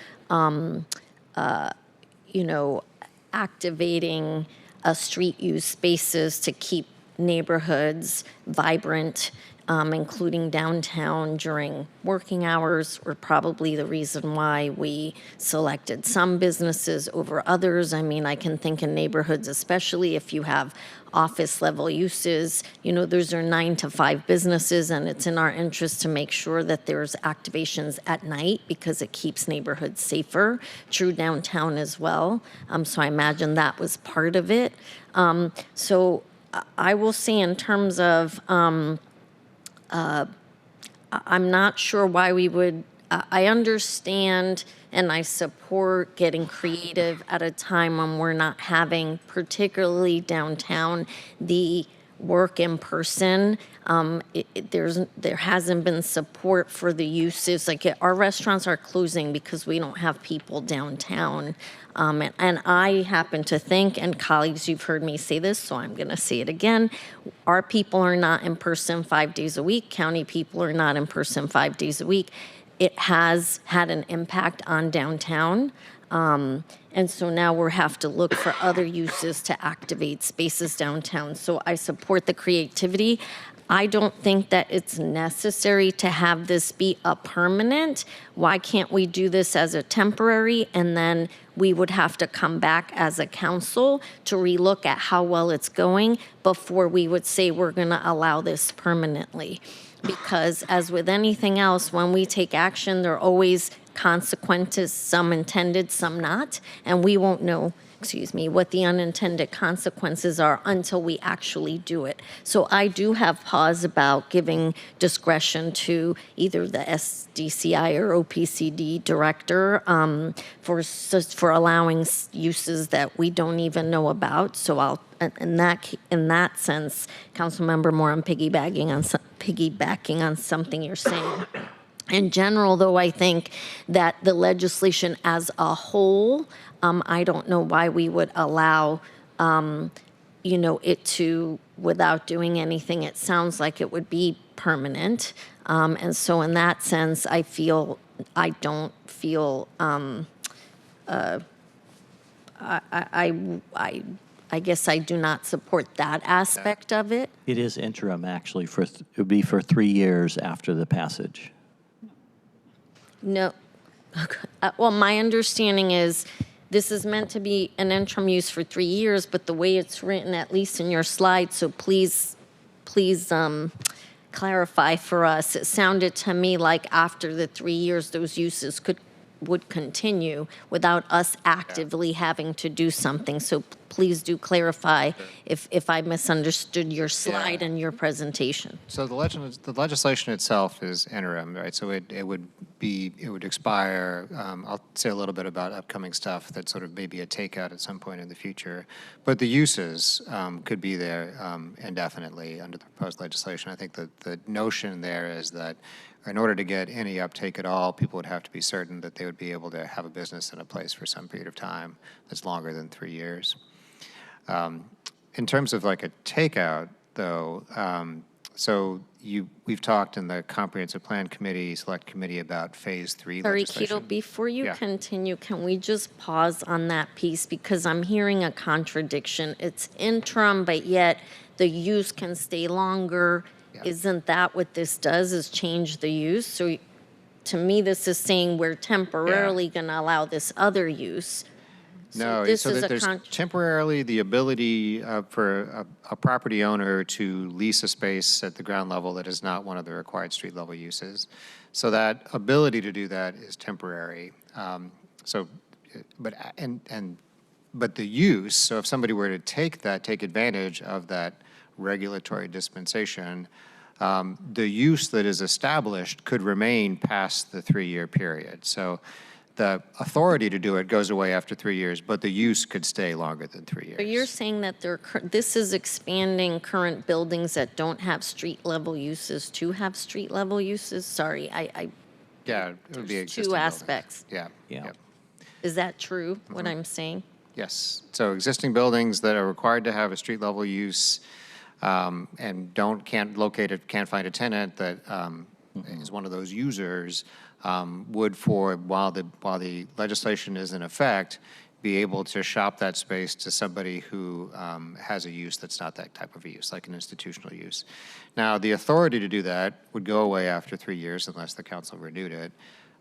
activating street use spaces to keep neighborhoods vibrant, including downtown during working hours, were probably the reason why we selected some businesses over others. I can think in neighborhoods, especially if you have office level uses, those are 9 to 5 businesses, and it's in our interest to make sure that there's activations at night because it keeps neighborhoods safer. True downtown as well. So I imagine that was part of it. So I will say in terms of, I'm not sure why we would, I understand and I support getting creative at a time when we're not having, particularly downtown, the work in person. There hasn't been support for the uses. Like our restaurants are closing because we don't have people downtown. And I happen to think, and colleagues, you've heard me say this, so I'm going to say it again. Our people are not in person 5 days a week. County people are not in person 5 days a week. It has had an impact on downtown. And so now we have to look for other uses to activate spaces downtown. So I support the creativity. I don't think that it's necessary to have this be a permanent. Why can't we do this as a temporary, and then we would have to come back as a council to relook at how well it's going before we would say we're going to allow this permanently. Because as with anything else, when we take action, there are always consequences, some intended, some not, and we won't know, what the unintended consequences are until we actually do it. So I do have pause about giving discretion to either the SDCI or OPCD director for allowing uses that we don't even know about. So I'll, in that sense, Councilmember Moore, I'm piggybacking on something you're saying. In general, though, I think that the legislation as a whole, I don't know why we would allow, it to, without doing anything. It sounds like it would be permanent. And so in that sense, I don't feel, I guess I do not support that aspect of it. It is interim, actually. It would be for 3 years after the passage. No. Well, my understanding is this is meant to be an interim use for 3 years, but the way it's written, at least in your slide, so please clarify for us. It sounded to me like after the 3 years, those uses would continue without us actively having to do something. So please do clarify if I misunderstood your slide and your presentation. So the legislation itself is interim, right? So it would expire. I'll say a little bit about upcoming stuff that sort of maybe a takeout at some point in the future. But the uses could be there indefinitely under the proposed legislation. I think that the notion there is that in order to get any uptake at all, people would have to be certain that they would be able to have a business in a place for some period of time that's longer than 3 years. In terms of like a takeout, though, we've talked in the Comprehensive Plan Committee, Select Committee about Phase 3 legislation. Sorry, Keto, before you continue, can we just pause on that piece? Because I'm hearing a contradiction. It's interim, but yet the use can stay longer. Yeah. Isn't that what this does, is change the use? So to me, this is saying we're temporarily going to allow this other use. No, so there's temporarily the ability for a property owner to lease a space at the ground level that is not one of the required street level uses. So that ability to do that is temporary. But the use, so if somebody were to take advantage of that regulatory dispensation, the use that is established could remain past the 3-year period. So the authority to do it goes away after 3 years, but the use could stay longer than 3 years. So you're saying that this is expanding current buildings that don't have street level uses to have street level uses? Sorry, yeah, it would be existing two aspects. Buildings. Yeah. Yep. Is that true, what I'm saying? Yes. So existing buildings that are required to have a street level use and can't find a tenant that is one of those users would, while the legislation is in effect, be able to shop that space to somebody who has a use that's not that type of a use, like an institutional use. Now, the authority to do that would go away after 3 years unless the council renewed it.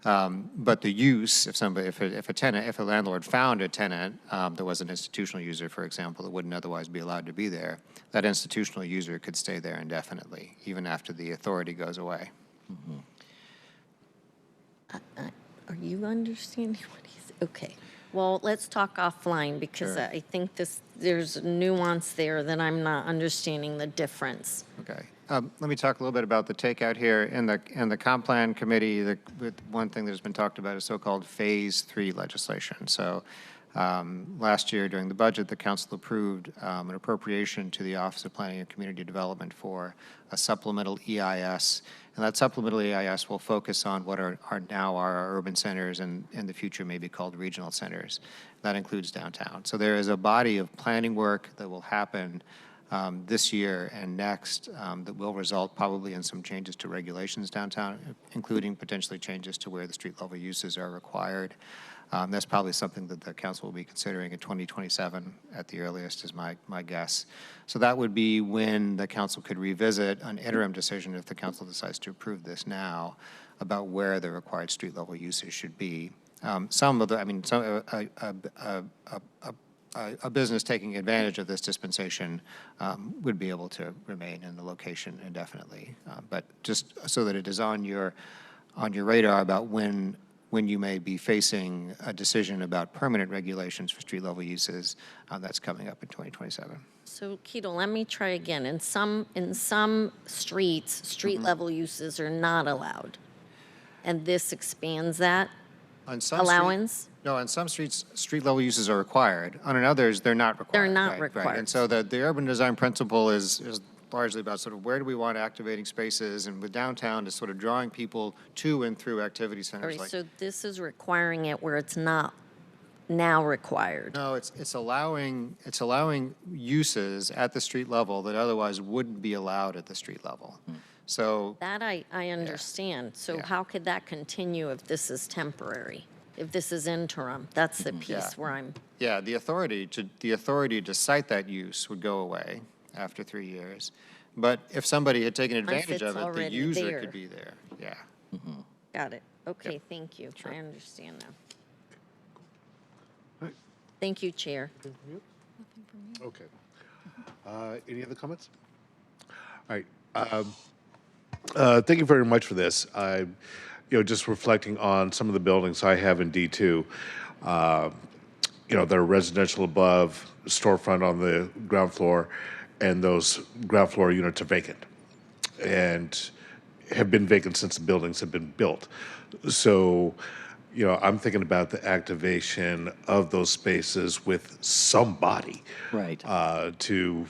But the use, if a landlord found a tenant that was an institutional user, for example, that wouldn't otherwise be allowed to be there, that institutional user could stay there indefinitely, even after the authority goes away. Mm-hmm. Are you understanding what he's, okay. Well, let's talk offline because sure. I think there's a nuance there that I'm not understanding the difference. Okay. Let me talk a little bit about the takeout here. In the Comp Plan Committee, one thing that has been talked about is so-called Phase 3 legislation. So Last year during the budget, the council approved an appropriation to the Office of Planning and Community Development for a supplemental EIS. And that supplemental EIS will focus on what are now our urban centers and in the future may be called regional centers. That includes downtown. So there is a body of planning work that will happen this year and next that will result probably in some changes to regulations downtown, including potentially changes to where the street level uses are required. That's probably something that the council will be considering in 2027 at the earliest is my guess. So that would be when the council could revisit an interim decision if the council decides to approve this now about where the required street level uses should be. Some of the, I mean, some, a business taking advantage of this dispensation would be able to remain in the location indefinitely. But just so that it is on your radar about when you may be facing a decision about permanent regulations for street level uses, that's coming up in 2027. So Keto, let me try again. In some streets, street level uses are not allowed. And this expands that allowance? No, on some streets, street level uses are required. On others, they're not required. They're not right, required. Right. And so the urban design principle is largely about sort of where do we want activating spaces, and with downtown is sort of drawing people to and through activity centers. All right, so this is requiring it where it's not now required. No, it's allowing uses at the street level that otherwise wouldn't be allowed at the street level. So that I understand. So how could that continue if this is temporary? If this is interim? That's the piece where I'm. Yeah, the authority to cite that use would go away after 3 years. But if somebody had taken advantage of it, the user could be there. Yeah. Got it. Okay, thank you. Sure. I understand now. Right. Thank you, Chair. Okay. Any other comments? All right. Thank you very much for this. Just reflecting on some of the buildings I have in D2, they're residential above, storefront on the ground floor, and those ground floor units are vacant and have been vacant since the buildings have been built. So, I'm thinking about the activation of those spaces with somebody, right? To,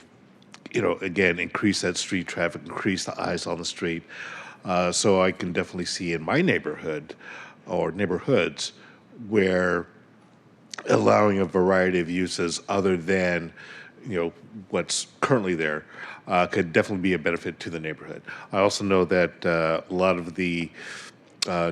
again, increase that street traffic, increase the eyes on the street. So I can definitely see in my neighborhood or neighborhoods where allowing a variety of uses other than, what's currently there could definitely be a benefit to the neighborhood. I also know that a lot of the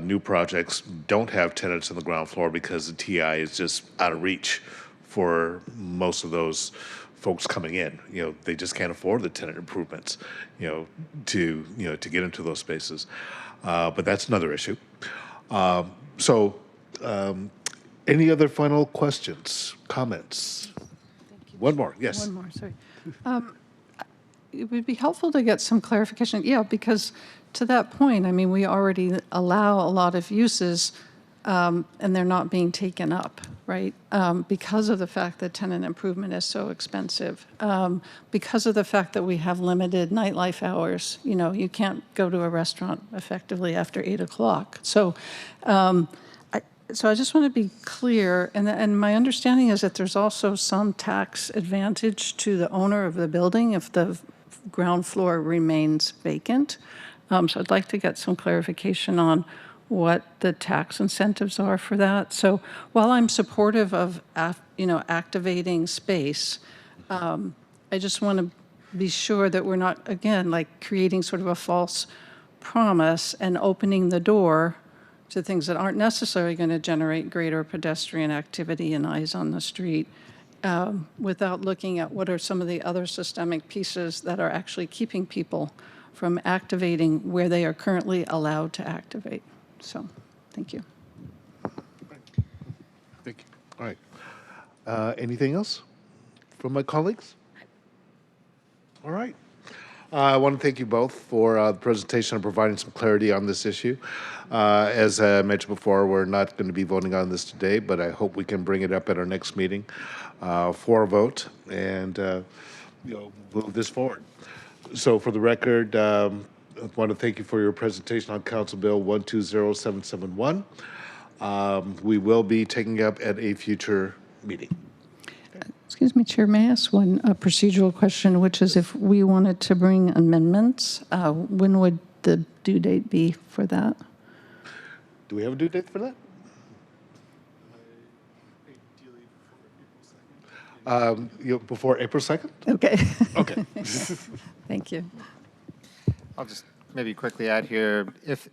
new projects don't have tenants on the ground floor because the TI is just out of reach for most of those folks coming in. They just can't afford the tenant improvements, to get into those spaces. But that's another issue. Any other final questions, comments? One more, yes. One more, sorry. It would be helpful to get some clarification. Yeah, because to that point, I mean, we already allow a lot of uses and they're not being taken up, right? Because of the fact that tenant improvement is so expensive, because of the fact that we have limited nightlife hours. You can't go to a restaurant effectively after 8 o'clock. So I just want to be clear, and my understanding is that there's also some tax advantage to the owner of the building if the ground floor remains vacant. So I'd like to get some clarification on what the tax incentives are for that. So while I'm supportive of activating space, I just want to be sure that we're not, again, like creating sort of a false promise and opening the door to things that aren't necessarily going to generate greater pedestrian activity and eyes on the street, without looking at what are some of the other systemic pieces that are actually keeping people from activating where they are currently allowed to activate. So, thank you. Thank you. All right. Anything else from my colleagues? All right. I want to thank you both for the presentation and providing some clarity on this issue. As I mentioned before, we're not going to be voting on this today, but I hope we can bring it up at our next meeting for a vote and move this forward. So for the record, I want to thank you for your presentation on Council Bill 120771. We will be taking up at a future meeting. Excuse me, Chair, may I ask one procedural question, which is if we wanted to bring amendments, when would the due date be for that? Do we have a due date for that? Before April 2nd? Okay. Okay. Thank you. I'll just maybe quickly add here, if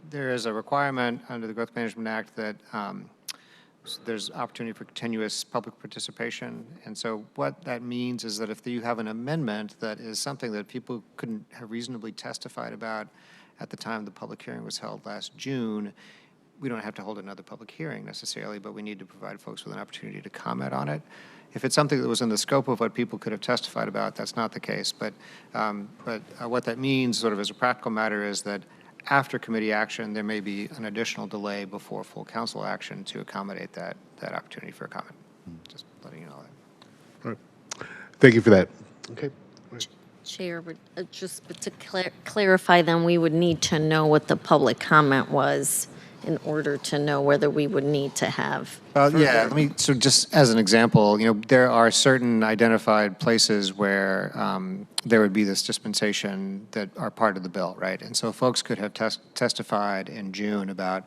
there is a requirement under the Growth Management Act that there's opportunity for continuous public participation. And so what that means is that if you have an amendment that is something that people couldn't have reasonably testified about at the time the public hearing was held last June, we don't have to hold another public hearing necessarily, but we need to provide folks with an opportunity to comment on it. If it's something that was in the scope of what people could have testified about, that's not the case. But what that means sort of as a practical matter is that after committee action, there may be an additional delay before full council action to accommodate that opportunity for a comment. Just letting you know that. All right. Thank you for that. Okay. Chair, just to clarify, then we would need to know what the public comment was in order to know whether we would need to have. Yeah, so just as an example, there are certain identified places where there would be this dispensation that are part of the bill, right? And so folks could have testified in June about,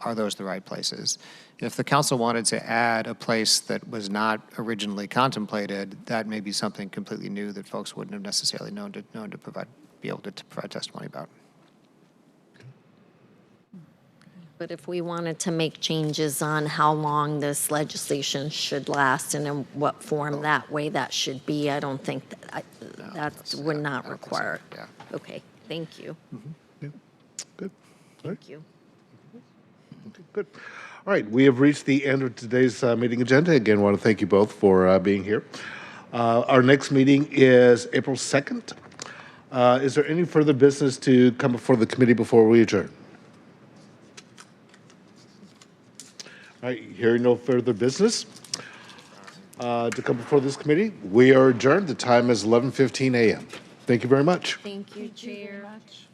are those the right places? If the council wanted to add a place that was not originally contemplated, that may be something completely new that folks wouldn't have necessarily known to be able to provide testimony about. But if we wanted to make changes on how long this legislation should last and in what form that way that should be, I don't think that would not require it. Yeah. Okay, thank you. Yeah. Good. Thank you. Okay, good. All right, we have reached the end of today's meeting agenda. Again, I want to thank you both for being here. Our next meeting is April 2nd. Is there any further business to come before the committee before we adjourn? All right, hearing no further business to come before this committee, we are adjourned. The time is 11:15 a.m. Thank you very much. Thank you, Chair. Thank you very much.